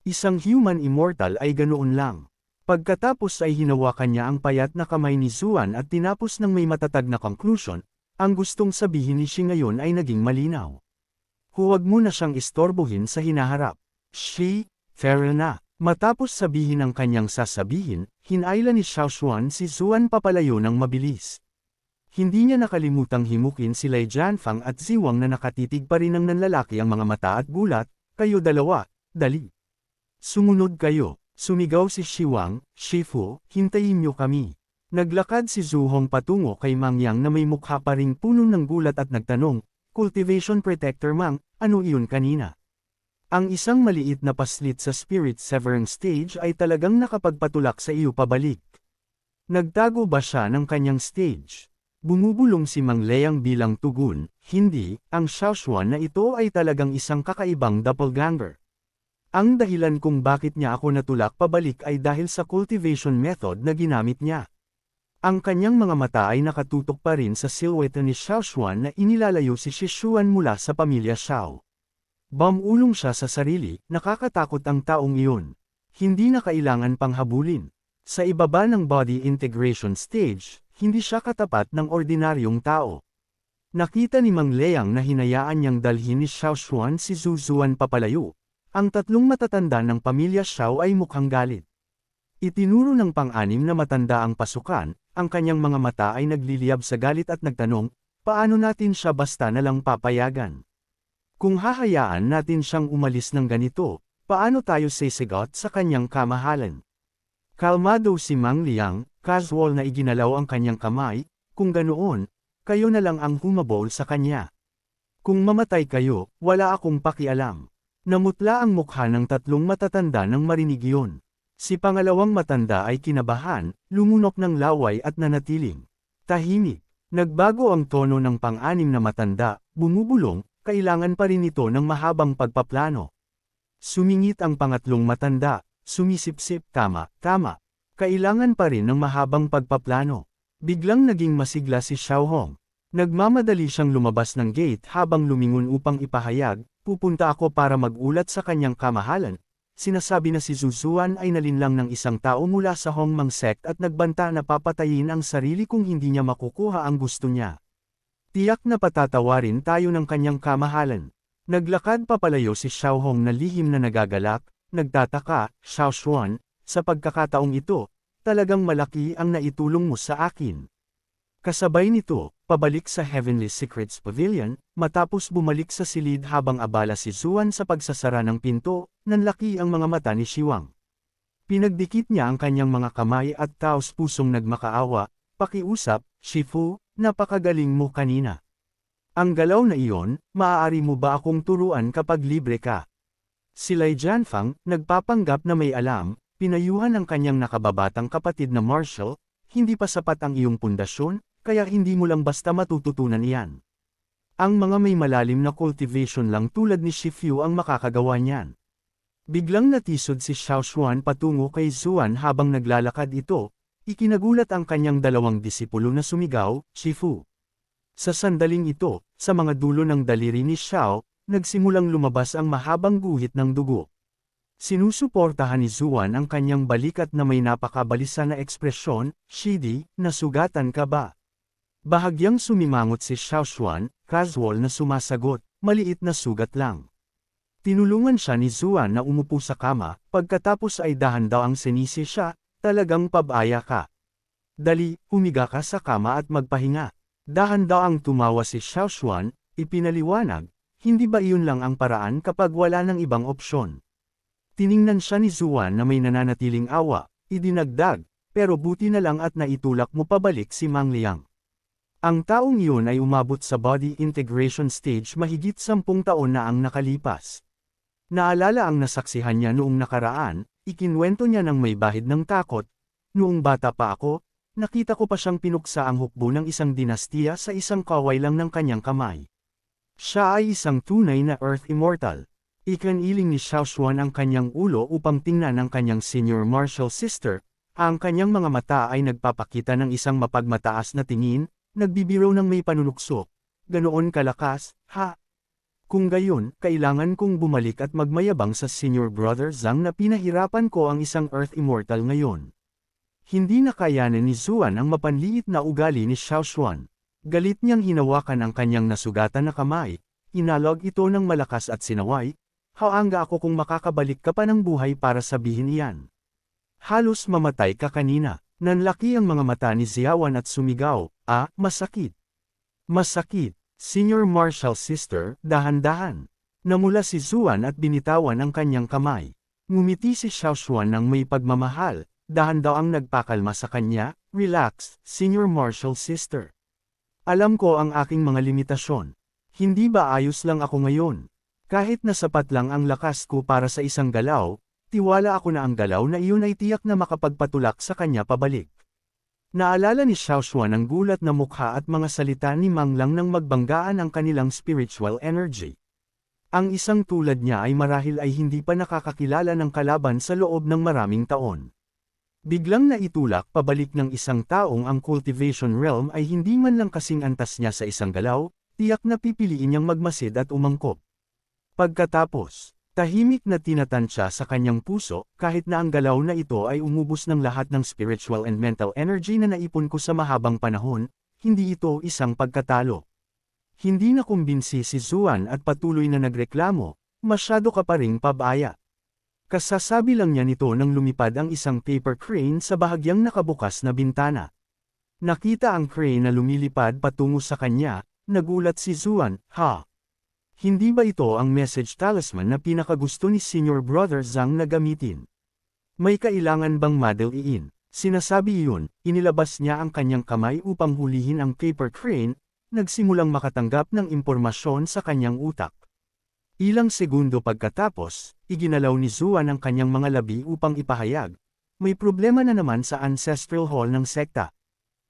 Isang human immortal ay ganoon lang. Pagkatapos ay hinawakan niya ang payat na kamay ni Zuan at tinapos ng may matatag na conclusion, ang gustong sabihin ni Shi ngayon ay naging malinaw. Huwag mo na siyang istorbohin sa hinaharap. Shi, fair na. Matapos sabihin ang kanyang sasabihin, hinayla ni Xiao Xuan si Zuan papalayo ng mabilis. Hindi niya nakalimutang himukin si Lei Jianfang at Ziwang na nakatitig pa rin ng nanlalaki ang mga mata at gulat, kayo dalawa, dali. Sumunod kayo, sumigaw si Shiwang, Shifu, hintayin niyo kami. Naglakad si Zuhong patungo kay Mang Yang na may mukha pa ring puno ng gulat at nagtanong, Cultivation Protector Mang, ano iyon kanina? Ang isang maliit na paslit sa Spirit Severing Stage ay talagang nakapagpatulak sa iyo pabalik. Nagtago ba siya ng kanyang stage? Bumubulong si Mang Liang bilang tugon, hindi, ang Xiao Xuan na ito ay talagang isang kakaibang doppelganger. Ang dahilan kung bakit niya ako natulak pabalik ay dahil sa cultivation method na ginamit niya. Ang kanyang mga mata ay nakatutok pa rin sa silhouette ni Xiao Xuan na inilalayo si Shi Xuan mula sa pamilya Xiao. Bumulong siya sa sarili, nakakatakot ang taong iyon. Hindi na kailangan pang habulin. Sa ibaba ng body integration stage, hindi siya katapat ng ordinaryong tao. Nakita ni Mang Liang na hinayaan niyang dalhin ni Xiao Xuan si Zhu Zuan papalayo. Ang tatlong matatanda ng pamilya Xiao ay mukhang galit. Itinuro ng pang-anim na matanda ang pasukan, ang kanyang mga mata ay nagliliyab sa galit at nagtanong, paano natin siya basta na lang papayagan? Kung hahayaan natin siyang umalis ng ganito, paano tayo sisigot sa kanyang kamahalan? Kalmado si Mang Liang, casual na iginalaw ang kanyang kamay, kung ganoon, kayo na lang ang humabol sa kanya. Kung mamatay kayo, wala akong pakialam. Namutla ang mukha ng tatlong matatanda nang marinig iyon. Si pangalawang matanda ay kinabahan, lumunok ng laway at nanatiling tahimik. Nagbago ang tono ng pang-anim na matanda, bumubulong, kailangan pa rin ito ng mahabang pagpaplano. Sumingit ang pangatlong matanda, sumisipsip, tama. Kailangan pa rin ng mahabang pagpaplano. Biglang naging masigla si Xiao Hong. Nagmamadali siyang lumabas ng gate habang lumingon upang ipahayag, pupunta ako para magulat sa kanyang kamahalan. Sinasabi na si Zhu Zuan ay nalinlang ng isang tao mula sa Hongmang sect at nagbanta na papatayin ang sarili kung hindi niya makukuha ang gusto niya. Tiyak na patatawarin tayo ng kanyang kamahalan. Naglakad papalayo si Xiao Hong na lihim na nagagalak, nagtataka, Xiao Xuan, sa pagkakataong ito, talagang malaki ang naitulong mo sa akin. Kasabay nito, pabalik sa Heavenly Secrets Pavilion, matapos bumalik sa silid habang abala si Zuan sa pagsasara ng pinto, nanlaki ang mga mata ni Shiwang. Pinagdikit niya ang kanyang mga kamay at taos pusong nagmakaawa, pakiusap, Shifu, napakagaling mo kanina. Ang galaw na iyon, maaari mo ba akong turuan kapag libre ka? Si Lei Jianfang, nagpapanggap na may alam, pinayuhan ang kanyang nakababatang kapatid na Marshall, hindi pa sapat ang iyong pundasyon, kaya hindi mo lang basta matututunan iyan. Ang mga may malalim na cultivation lang tulad ni Shifu ang makakagawa niyan. Biglang natisod si Xiao Xuan patungo kay Zuan habang naglalakad ito, ikinagulat ang kanyang dalawang disipulo na sumigaw, Shifu. Sa sandaling ito, sa mga dulo ng daliri ni Xiao, nagsimulang lumabas ang mahabang guhit ng dugo. Sinusuportahan ni Zuan ang kanyang balikat na may napakabalisa na ekspresyon, Shidi, nasugatan ka ba? Bahagyang sumimangot si Xiao Xuan, casual na sumasagot, maliit na sugat lang. Tinulungan siya ni Zuan na umupo sa kama, pagkatapos ay dahan daw ang sinisi siya, talagang pabaya ka. Dali, humiga ka sa kama at magpahinga. Dahan-daang tumawa si Xiaoshuan, ipinaliwanag, hindi ba iyon lang ang paraan kapag wala ng ibang opsyon? Tiningnan siya ni Zuan na may nananatiling awa, idinagdag, pero buti na lang at naitulak mo pabalik si Mang Liang. Ang taong iyon ay umabot sa body integration stage mahigit 10 taon na ang nakalipas. Naalala ang nasaksihan niya noong nakaraan, ikinwento niya ng may bahid ng takot. Noong bata pa ako, nakita ko pa siyang pinuksa ang hukbo ng isang dinastiya sa isang kaway lang ng kanyang kamay. Siya ay isang tunay na Earth Immortal. Ikiniling ni Xiaoshuan ang kanyang ulo upang tingnan ang kanyang senior martial sister. Ang kanyang mga mata ay nagpapakita ng isang mapagmataas na tingin, nagbibiro ng may panunukso. Ganoon kalakas, ha? Kung gayon, kailangan kong bumalik at magmayabang sa senior brother Zhang na pinahirapan ko ang isang Earth Immortal ngayon. Hindi nakayanan ni Zuan ang mapanliit na ugali ni Xiaoshuan. Galit niyang hinawakan ang kanyang nasugatan na kamay, inalog ito ng malakas at sinaway, haanga ako kung makakabalik ka pa ng buhay para sabihin iyan. Halos mamatay ka kanina. Nanlaki ang mga mata ni Xiaowan at sumigaw, masakit. Masakit. Senior martial sister, dahan-dahan. Namula si Zuan at binitawan ang kanyang kamay. Ngumiti si Xiaoshuan ng may pagmamahal, dahan-daang nagpakalma sa kanya, relax, senior martial sister. Alam ko ang aking mga limitasyon. Hindi ba ayos lang ako ngayon? Kahit na sapat lang ang lakas ko para sa isang galaw, tiwala ako na ang galaw na iyon ay tiyak na makapagpatulak sa kanya pabalik. Naalala ni Xiaoshuan ang gulat na mukha at mga salita ni Mang Lang nang magbanggaan ang kanilang spiritual energy. Ang isang tulad niya ay marahil ay hindi pa nakakakilala ng kalaban sa loob ng maraming taon. Biglang naitulak pabalik ng isang taong ang cultivation realm ay hindi man lang kasing antas niya sa isang galaw, tiyak na pipiliin niyang magmasid at umangkop. Pagkatapos, tahimik na tinatansya sa kanyang puso, kahit na ang galaw na ito ay umubos ng lahat ng spiritual and mental energy na naipon ko sa mahabang panahon, hindi ito isang pagkatalo. Hindi na kumbinsi si Zuan at patuloy na nagreklamo, masyado ka pa ring pabaya. Kasasabi lang niya nito nang lumipad ang isang paper crane sa bahagyang nakabukas na bintana. Nakita ang crane na lumilipad patungo sa kanya, nagulat si Zuan, ha? Hindi ba ito ang message talisman na pinakagusto ni Senior Brother Zhang na gamitin? May kailangan bang madaliin? Sinasabi iyon, inilabas niya ang kanyang kamay upang hulihin ang paper crane, nagsimulang makatanggap ng impormasyon sa kanyang utak. Ilang segundo pagkatapos, iginalaw ni Zuan ang kanyang mga labi upang ipahayag, may problema na naman sa Ancestral Hall ng sekta.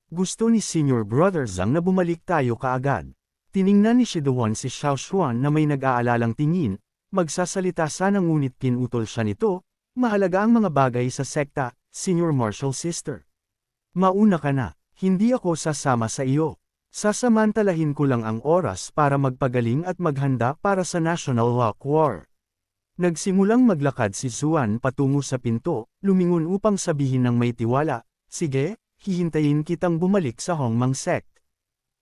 Gusto ni Senior Brother Zhang na bumalik tayo kaagad. Tiningnan ni Shidowan si Xiaoshuan na may nag-aalalang tingin, magsasalita sana ngunit pinutol siya nito, mahalaga ang mga bagay sa sekta, senior martial sister. Mauna ka na, hindi ako sasama sa iyo. Sasamantalahin ko lang ang oras para magpagaling at maghanda para sa National Rock War. Nagsimulang maglakad si Zuan patungo sa pinto, lumingon upang sabihin ng may tiwala, sige, hihintayin kitang bumalik sa Hongmang Sect.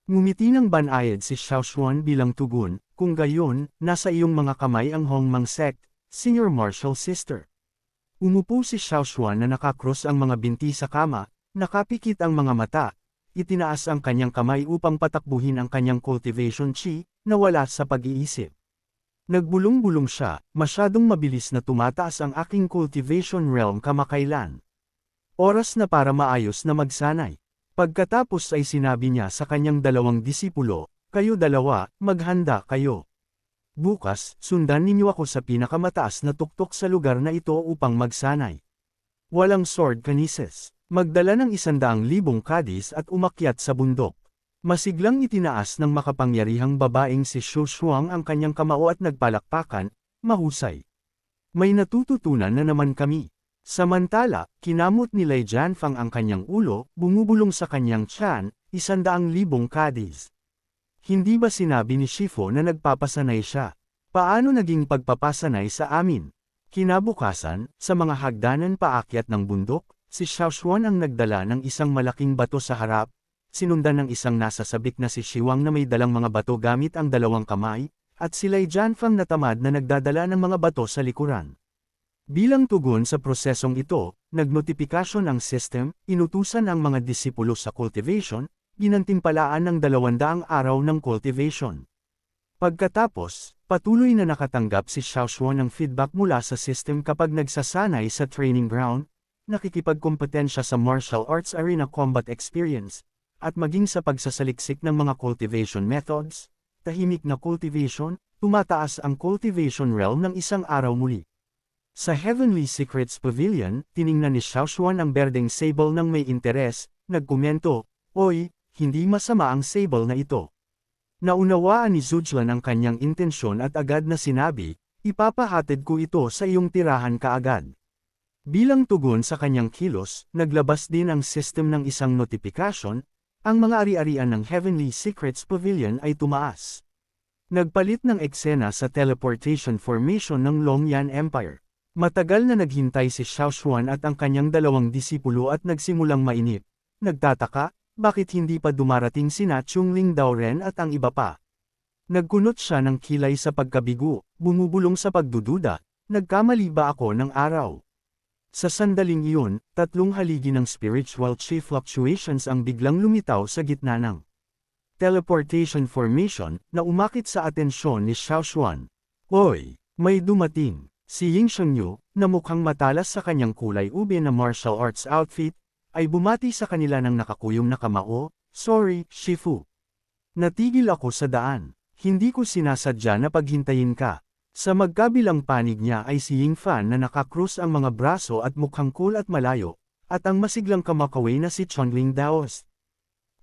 Ngumiti ng banayad si Xiaoshuan bilang tugon, kung gayon, nasa iyong mga kamay ang Hongmang Sect, senior martial sister. Umupo si Xiaoshuan na nakakross ang mga binti sa kama, nakapikit ang mga mata, itinaas ang kanyang kamay upang patakbuhin ang kanyang cultivation chi, na wala sa pag-iisip. Nagbulong-bulong siya, masyadong mabilis na tumataas ang aking cultivation realm kamakailan. Oras na para maayos na magsanay. Pagkatapos ay sinabi niya sa kanyang dalawang disipulo, kayo dalawa, maghanda kayo. Bukas, sundan ninyo ako sa pinakamataas na tuktok sa lugar na ito upang magsanay. Walang sword kinesis. Magdala ng 100,000 kadis at umakyat sa bundok. Masiglang itinaas ng makapangyarihang babaeng si Xu Shuang ang kanyang kamao at nagpalakpakan, mahusay. May natututunan na naman kami. Samantala, kinamot ni Lei Jianfang ang kanyang ulo, bumubulong sa kanyang tiyan, 100,000 kadis. Hindi ba sinabi ni Shifu na nagpapasanay siya? Paano naging pagpapasanay sa amin? Kinabukasan, sa mga hagdanan paakyat ng bundok, si Xiaoshuan ang nagdala ng isang malaking bato sa harap, sinundan ng isang nasasabik na si Shiwang na may dalang mga bato gamit ang dalawang kamay, at si Lei Jianfang na tamad na nagdadala ng mga bato sa likuran. Bilang tugon sa prosesong ito, nagnotifikasyon ang system, inutusan ang mga disipulo sa cultivation, ginantimpalaan ng 200 araw ng cultivation. Pagkatapos, patuloy na nakatanggap si Xiaoshuan ng feedback mula sa system kapag nagsasanay sa training ground, nakikipagkompetensya sa martial arts arena combat experience, at maging sa pagsasaliksik ng mga cultivation methods, tahimik na cultivation, tumataas ang cultivation realm ng isang araw muli. Sa Heavenly Secrets Pavilion, tiningnan ni Xiaoshuan ang berdeng sable ng may interes, nagkomento, "Oy, hindi masama ang sable na ito." Naunawaan ni Zhujian ang kanyang intensyon at agad na sinabi, "Ipapahatid ko ito sa iyong tirahan kaagad." Bilang tugon sa kanyang kilos, naglabas din ang system ng isang notifikasyon, ang mga ari-arian ng Heavenly Secrets Pavilion ay tumaas. Nagpalit ng eksena sa teleportation formation ng Longyan Empire. Matagal na naghintay si Xiaoshuan at ang kanyang 2 disipulo at nagsimulang mainip. Nagtataka, bakit hindi pa dumarating sina Chungling Daoren at ang iba pa? Nagkunot siya ng kilay sa pagkabigo, bumubulong sa pagdududa, nagkamali ba ako ng araw? Sa sandaling iyon, 3 haligi ng spiritual chi fluctuations ang biglang lumitaw sa gitna ng teleportation formation na umakit sa atensyon ni Xiaoshuan. "Hoy, may dumating." Si Ying Shengyu, na mukhang matalas sa kanyang kulay ube na martial arts outfit, ay bumati sa kanila ng nakakuyom na kamao, "Sorry, Shifu. Natigil ako sa daan. Hindi ko sinasadya na paghintayin ka." Sa magkabilang panig niya ay si Ying Fan na nakakrus ang mga braso at mukhang cool at malayo, at ang masiglang kamakaway na si Chongling Daoist.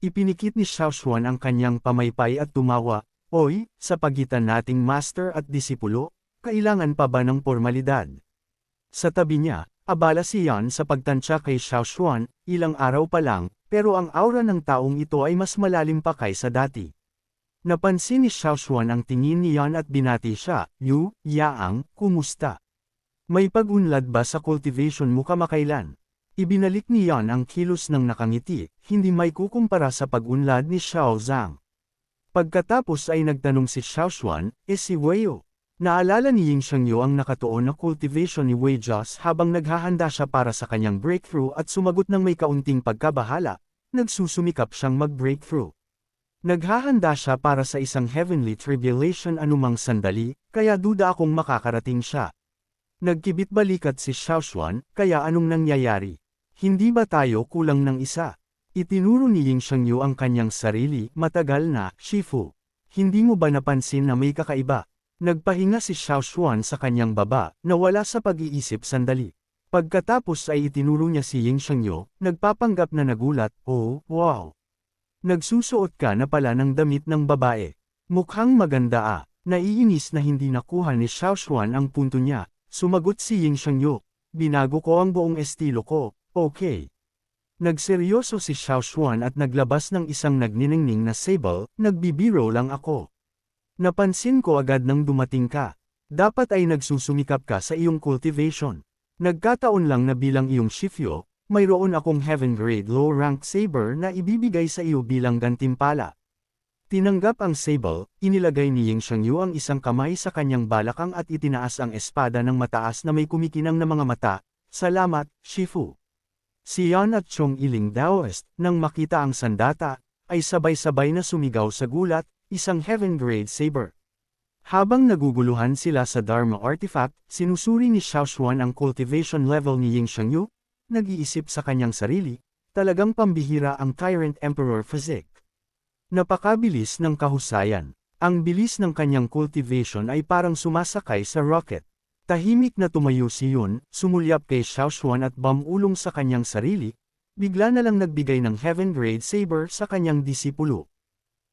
Ipinikit ni Xiaoshuan ang kanyang pamaypay at tumawa, "Oy, sa pagitan nating master at disipulo, kailangan pa ba ng formalidad?" Sa tabi niya, abala si Yan sa pagtansya kay Xiaoshuan, ilang araw pa lang, pero ang aura ng taong ito ay mas malalim pa kaysa dati. Napansin ni Xiaoshuan ang tingin ni Yan at binati siya, "Yu, Yaang, kumusta? May pag-unlad ba sa cultivation mo kamakailan?" Ibinalik ni Yan ang kilos ng nakangiti, hindi may kukumpara sa pag-unlad ni Xiao Zhang. Pagkatapos ay nagtanong si Xiaoshuan, si Weiyo?" Naalala ni Ying Shengyu ang nakatuon na cultivation ni Wei Jias habang naghahanda siya para sa kanyang breakthrough at sumagot ng may kaunting pagkabahala, nagsusumikap siyang mag-breakthrough. Naghahanda siya para sa isang heavenly tribulation anumang sandali, kaya duda akong makakarating siya. Nagkibit balikat si Xiaoshuan, "Kaya anong nangyayari? Hindi ba tayo kulang ng isa?" Itinuro ni Ying Shengyu ang kanyang sarili, "Matagal na, Shifu. Hindi mo ba napansin na may kakaiba?" Nagpahinga si Xiaoshuan sa kanyang baba, nawala sa pag-iisip sandali. Pagkatapos ay itinuro niya si Ying Shengyu, nagpapanggap na nagulat, "Oh, wow! Nagsusuot ka na pala ng damit ng babae. Mukhang maganda ah." Naiinis na hindi nakuha ni Xiaoshuan ang punto niya, sumagot si Ying Shengyu, "Binago ko ang buong estilo ko, okay." Nagseryoso si Xiaoshuan at naglabas ng isang nagniningning na sable, "Nagbibiro lang ako. Napansin ko agad nang dumating ka. Dapat ay nagsusumikap ka sa iyong cultivation. Nagkataon lang na bilang iyong Shifyo, mayroon akong heaven grade low rank saber na ibibigay sa iyo bilang gantimpala." Tinanggap ang sable, inilagay ni Ying Shengyu ang isang kamay sa kanyang balakang at itinaas ang espada ng mataas na may kumikinang na mga mata, "Salamat, Shifu." Si Yan at Chong Iling Daoist, nang makita ang sandata, ay sabay-sabay na sumigaw sa gulat, isang heaven grade saber. Habang naguguluhan sila sa Dharma artifact, sinusuri ni Xiaoshuan ang cultivation level ni Ying Shengyu, nag-iisip sa kanyang sarili, talagang pambihira ang Tyrant Emperor physique. Napakabilis ng kahusayan. Ang bilis ng kanyang cultivation ay parang sumasakay sa rocket. Tahimik na tumayo si Yun, sumulyap kay Xiaoshuan at bumulong sa kanyang sarili, bigla na lang nagbigay ng heaven grade saber sa kanyang disipulo.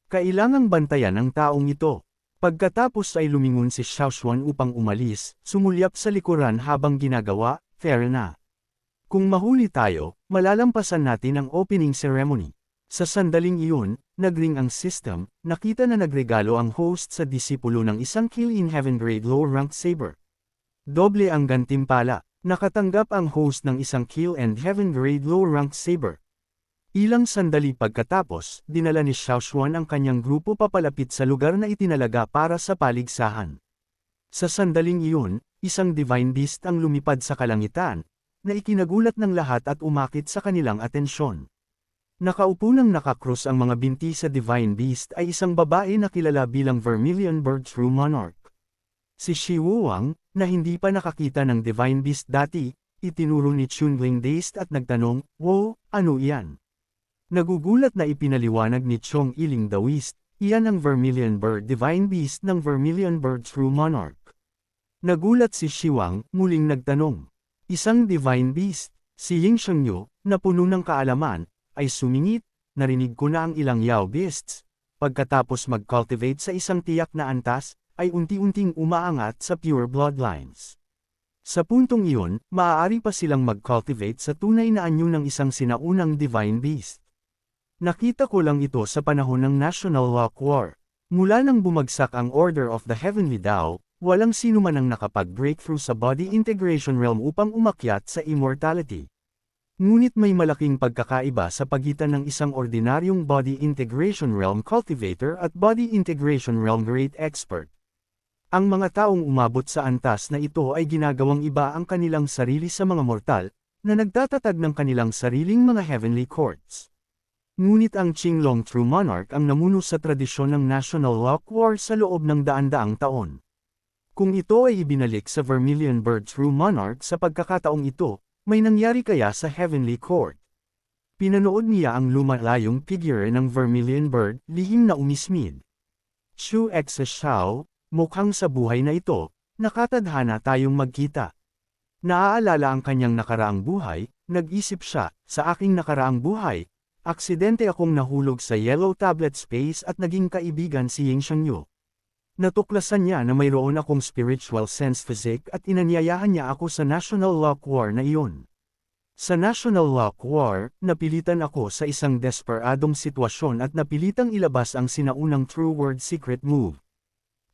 Kailangang bantayan ang taong ito. Pagkatapos ay lumingon si Xiaoshuan upang umalis, sumulyap sa likuran habang ginagawa, "Fair na. Kung mahuli tayo, malalampasan natin ang opening ceremony." Sa sandaling iyon, nagring ang system, nakita na nagregalo ang host sa disipulo ng isang kill in heaven grade low rank saber. Doble ang gantimpala, nakatanggap ang host ng isang kill and heaven grade low rank saber. Ilang sandali pagkatapos, dinala ni Xiaoshuan ang kanyang grupo papalapit sa lugar na itinalaga para sa paligsahan. Sa sandaling iyon, isang divine beast ang lumipad sa kalangitan, na ikinagulat ng lahat at umakit sa kanilang atensyon. Nakaupo nang nakakrus ang mga binti sa divine beast ay isang babae na kilala bilang Vermilion Bird True Monarch. Si Shi Wuwang, na hindi pa nakakita ng divine beast dati, itinuro ni Chunling dazed at nagtanong, "Wow, ano iyan?" Nagugulat na ipinaliwanag ni Chong Iling Daoist, iyan ang Vermilion Bird Divine Beast ng Vermilion Bird True Monarch. Nagulat si Shi Wang, muling nagtanong. Isang divine beast, si Ying Shengyu, na puno ng kaalaman, ay sumingit, narinig ko na ang ilang Yao beasts. Pagkatapos mag-cultivate sa isang tiyak na antas, ay unti-unting umaangat sa pure bloodlines. Sa puntong iyon, maaari pa silang mag-cultivate sa tunay na anyo ng isang sinaunang divine beast. Nakita ko lang ito sa panahon ng National Lock War. Mula nang bumagsak ang Order of the Heavenly Tao, walang sino man ang nakapag-breakthrough sa body integration realm upang umakyat sa immortality. Ngunit may malaking pagkakaiba sa pagitan ng isang ordinaryong body integration realm cultivator at body integration realm great expert. Ang mga taong umabot sa antas na ito ay ginagawang iba ang kanilang sarili sa mga mortal, na nagtatatag ng kanilang sariling mga heavenly courts. Ngunit ang Qinglong True Monarch ang namuno sa tradisyon ng National Lock War sa loob ng daan-daang taon. Kung ito ay ibinalik sa Vermilion Bird True Monarch sa pagkakataong ito, may nangyari kaya sa Heavenly Court? Pinanood niya ang lumalayong figure ng Vermilion Bird, lihim na umismid. Shu Exa Xiao, mukhang sa buhay na ito, nakatadhana tayong magkita. Naaalala ang kanyang nakaraang buhay, nag-isip siya, sa aking nakaraang buhay, aksidente akong nahulog sa Yellow Tablet Space at naging kaibigan si Ying Shengyu. Natuklasan niya na mayroon akong spiritual sense physique at inanyayahan niya ako sa National Lock War na iyon. Sa National Lock War, napilitan ako sa isang desperadong sitwasyon at napilitang ilabas ang sinaunang True Word secret move.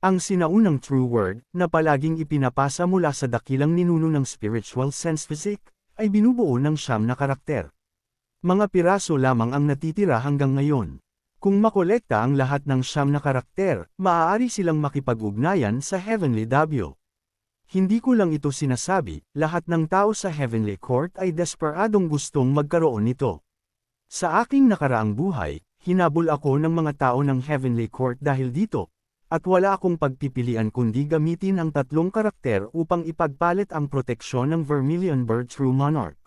Ang sinaunang True Word, na palaging ipinapasa mula sa dakilang ninuno ng spiritual sense physique, ay binubuo ng 9 na karakter. Mga piraso lamang ang natitira hanggang ngayon. Kung makolekta ang lahat ng 9 na karakter, maaari silang makipag-ugnayan sa Heavenly Dabyo. Hindi ko lang ito sinasabi, lahat ng tao sa Heavenly Court ay desperadong gustong magkaroon nito. Sa aking nakaraang buhay, hinabol ako ng mga tao ng Heavenly Court dahil dito, at wala akong pagpipilian kundi gamitin ang 3 karakter upang ipagpalit ang proteksyon ng Vermilion Bird True Monarch.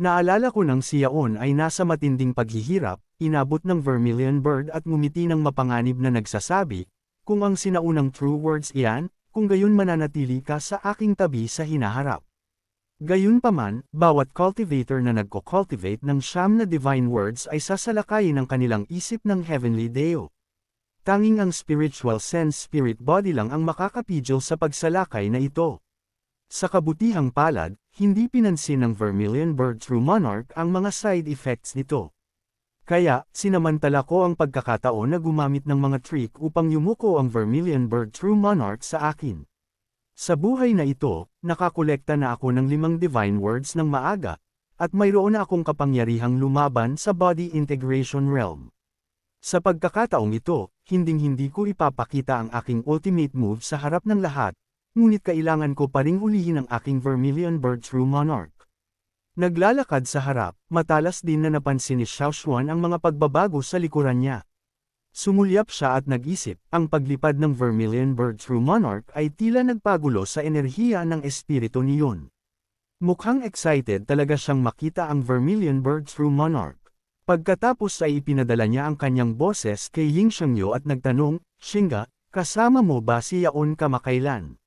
Naalala ko nang si Yaon ay nasa matinding paghihirap, inabot ng Vermilion Bird at ngumiti ng mapanganib na nagsasabi, kung ang sinaunang true words iyan, kung gayon mananatili ka sa aking tabi sa hinaharap. Gayunpaman, bawat cultivator na nagko-cultivate ng 9 na divine words ay sasalakayin ng kanilang isip ng Heavenly Deo. Tanging ang spiritual sense spirit body lang ang makakapigil sa pagsalakay na ito. Sa kabutihang palad, hindi pinansin ng Vermilion Bird True Monarch ang mga side effects nito. Kaya, sinamantala ko ang pagkakataon na gumamit ng mga trick upang yumuko ang Vermilion Bird True Monarch sa akin. Sa buhay na ito, nakakolekta na ako ng 5 divine words ng maaga, at mayroon na akong kapangyarihang lumaban sa body integration realm. Sa pagkakataong ito, hinding-hindi ko ipapakita ang aking ultimate move sa harap ng lahat, ngunit kailangan ko pa ring hulihin ang aking Vermilion Bird True Monarch. Naglalakad sa harap, matalas din na napansin ni Xiao Xuan ang mga pagbabago sa likuran niya. Sumulyap siya at nag-isip, ang paglipad ng Vermilion Bird True Monarch ay tila nagpagulo sa enerhiya ng espiritu niyon. Mukhang excited talaga siyang makita ang Vermilion Bird True Monarch. Pagkatapos ay ipinadala niya ang kanyang boses kay Ying Shengyu at nagtanong, "Xinga, kasama mo ba si Yaon kamakailan?"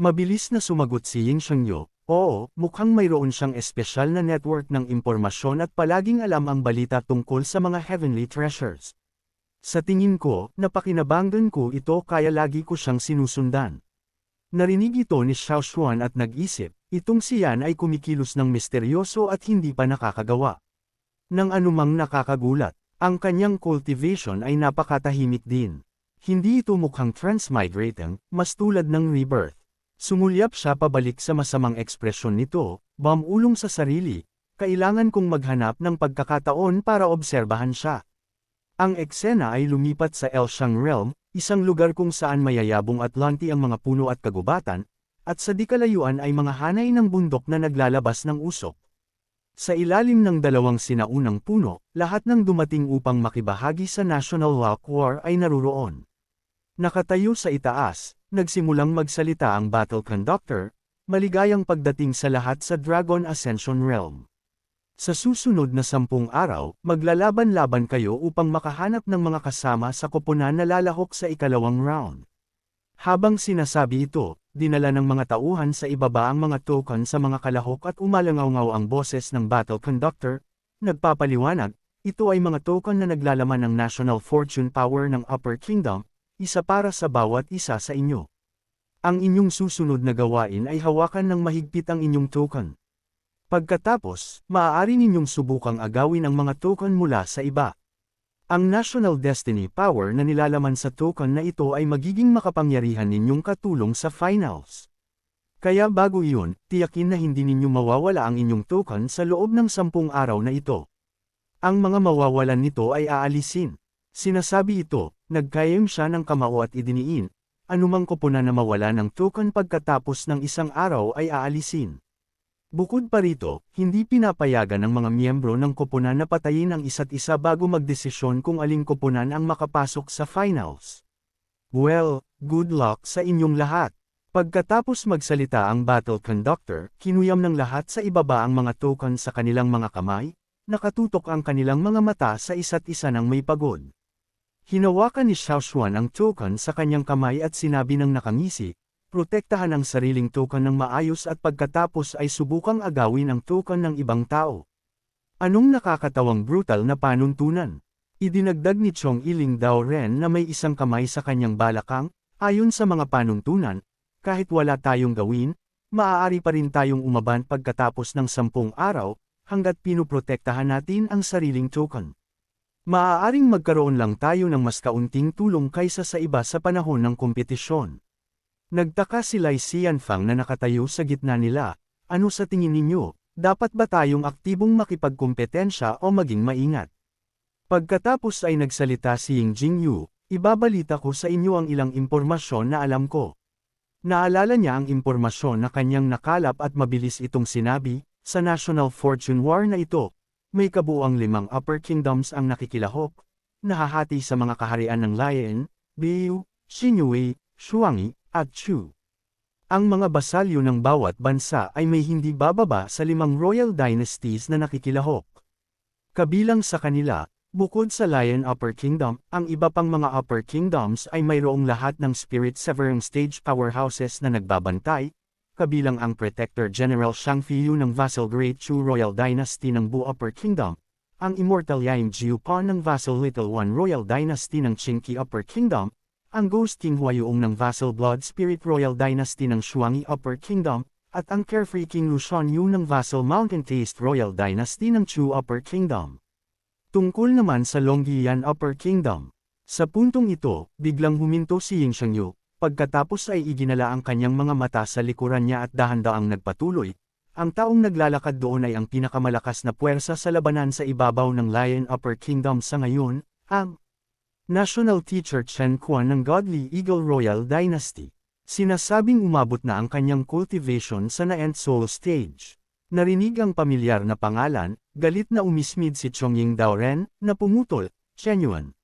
Mabilis na sumagot si Ying Shengyu, "Oo, mukhang mayroon siyang espesyal na network ng impormasyon at palaging alam ang balita tungkol sa mga heavenly treasures. Sa tingin ko, napakinabanggan ko ito kaya lagi ko siyang sinusundan." Narinig ito ni Xiao Xuan at nag-isip, itong siyan ay kumikilos ng misteryoso at hindi pa nakakagawa ng anumang nakakagulat. Ang kanyang cultivation ay napakatahimik din. Hindi ito mukhang transmigrating, mas tulad ng rebirth. Sumulyap siya pabalik sa masamang ekspresyon nito, bumulong sa sarili, kailangan kong maghanap ng pagkakataon para obserbahan siya. Ang eksena ay lumipat sa Elshang Realm, isang lugar kung saan mayayabong Atlanti ang mga puno at kagubatan, at sa di kalayuan ay mga hanay ng bundok na naglalabas ng usok. Sa ilalim ng dalawang sinaunang puno, lahat ng dumating upang makibahagi sa National Rock War ay naruroon. Nakatayo sa itaas, nagsimulang magsalita ang battle conductor, maligayang pagdating sa lahat sa Dragon Ascension Realm. Sa susunod na 10 araw, maglalaban-laban kayo upang makahanap ng mga kasama sa koponan na lalahok sa ikalawang round. Habang sinasabi ito, dinala ng mga tauhan sa ibaba ang mga token sa mga kalahok at umalangaw-ngaw ang boses ng battle conductor, nagpapaliwanag, ito ay mga token na naglalaman ng National Fortune Power ng Upper Kingdom, isa para sa bawat isa sa inyo. Ang inyong susunod na gawain ay hawakan ng mahigpit ang inyong token. Pagkatapos, maaari ninyong subukang agawin ang mga token mula sa iba. Ang National Destiny Power na nilalaman sa token na ito ay magiging makapangyarihan ninyong katulong sa finals. Kaya bago iyon, tiyakin na hindi ninyo mawawala ang inyong token sa loob ng 10 araw na ito. Ang mga mawawalan nito ay aalisin. Sinasabi ito, nagkayem siya ng kamao at idiniin, anumang koponan na mawala ng token pagkatapos ng 1 araw ay aalisin. Bukod pa rito, hindi pinapayagan ng mga miyembro ng koponan na patayin ang isa't isa bago magdesisyon kung aling koponan ang makapasok sa finals. Well, good luck sa inyong lahat. Pagkatapos magsalita ang battle conductor, kinuyam ng lahat sa ibaba ang mga token sa kanilang mga kamay, nakatutok ang kanilang mga mata sa isa't isa ng may pagod. Hinawakan ni Xiao Xuan ang token sa kanyang kamay at sinabi ng nakangisi, protektahan ang sariling token ng maayos at pagkatapos ay subukang agawin ang token ng ibang tao. Anong nakakatawang brutal na panuntunan? Idinagdag ni Chong Iling Dao Ren na may isang kamay sa kanyang balakang, ayon sa mga panuntunan, kahit wala tayong gawin, maaari pa rin tayong umaban pagkatapos ng 10 araw, hanggat pinuprotektahan natin ang sariling token. Maaaring magkaroon lang tayo ng mas kaunting tulong kaysa sa iba sa panahon ng kompetisyon. Nagtaka si Lai Xianfang na nakatayo sa gitna nila, ano sa tingin ninyo, dapat ba tayong aktibong makipagkompetensya o maging maingat? Pagkatapos ay nagsalita si Ying Jingyu, ibabalita ko sa inyo ang ilang impormasyon na alam ko. Naalala niya ang impormasyon na kanyang nakalap at mabilis itong sinabi, sa National Fortune War na ito, may kabuuang 5 Upper Kingdoms ang nakikilahok, nahahati sa mga kaharian ng Lian, Biu, Xinyue, Shuangyi, at Chu. Ang mga basalyo ng bawat bansa ay may hindi bababa sa 5 royal dynasties na nakikilahok. Kabilang sa kanila, bukod sa Lion Upper Kingdom, ang iba pang mga Upper Kingdoms ay mayroong lahat ng Spirit Severing Stage powerhouses na nagbabantay, kabilang ang Protector General Shang Fiyu ng Vassal Great Chu Royal Dynasty ng Bu Upper Kingdom, ang Immortal Yaim Jiupon ng Vassal Little One Royal Dynasty ng Qingqi Upper Kingdom, ang Ghost King Huayong ng Vassal Blood Spirit Royal Dynasty ng Shuangyi Upper Kingdom, at ang Carefree King Lushan Yu ng Vassal Mountain Taste Royal Dynasty ng Chu Upper Kingdom. Tungkol naman sa Longyian Upper Kingdom. Sa puntong ito, biglang huminto si Ying Shengyu, pagkatapos ay iginala ang kanyang mga mata sa likuran niya at dahan-daang nagpatuloy. Ang taong naglalakad doon ay ang pinakamalakas na puwersa sa labanan sa ibabaw ng Lion Upper Kingdom sa ngayon, ang National Teacher Chen Quan ng Godly Eagle Royal Dynasty. Sinasabing umabot na ang kanyang cultivation sa Naent Soul Stage. Narinig ang pamilyar na pangalan, galit na umismid si Chongying Dao Ren, na pumutol, Shenyuan.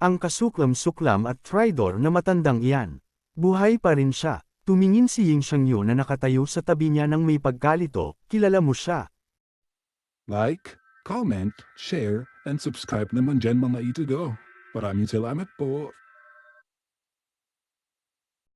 Ang kasuklam-suklam at traidor na matandang iyan. Buhay pa rin siya. Tumingin si Ying Shengyu na nakatayo sa tabi niya ng may pagkalito, kilala mo siya. Like, comment, share, and subscribe naman dyan mga ito go. Maraming salamat po.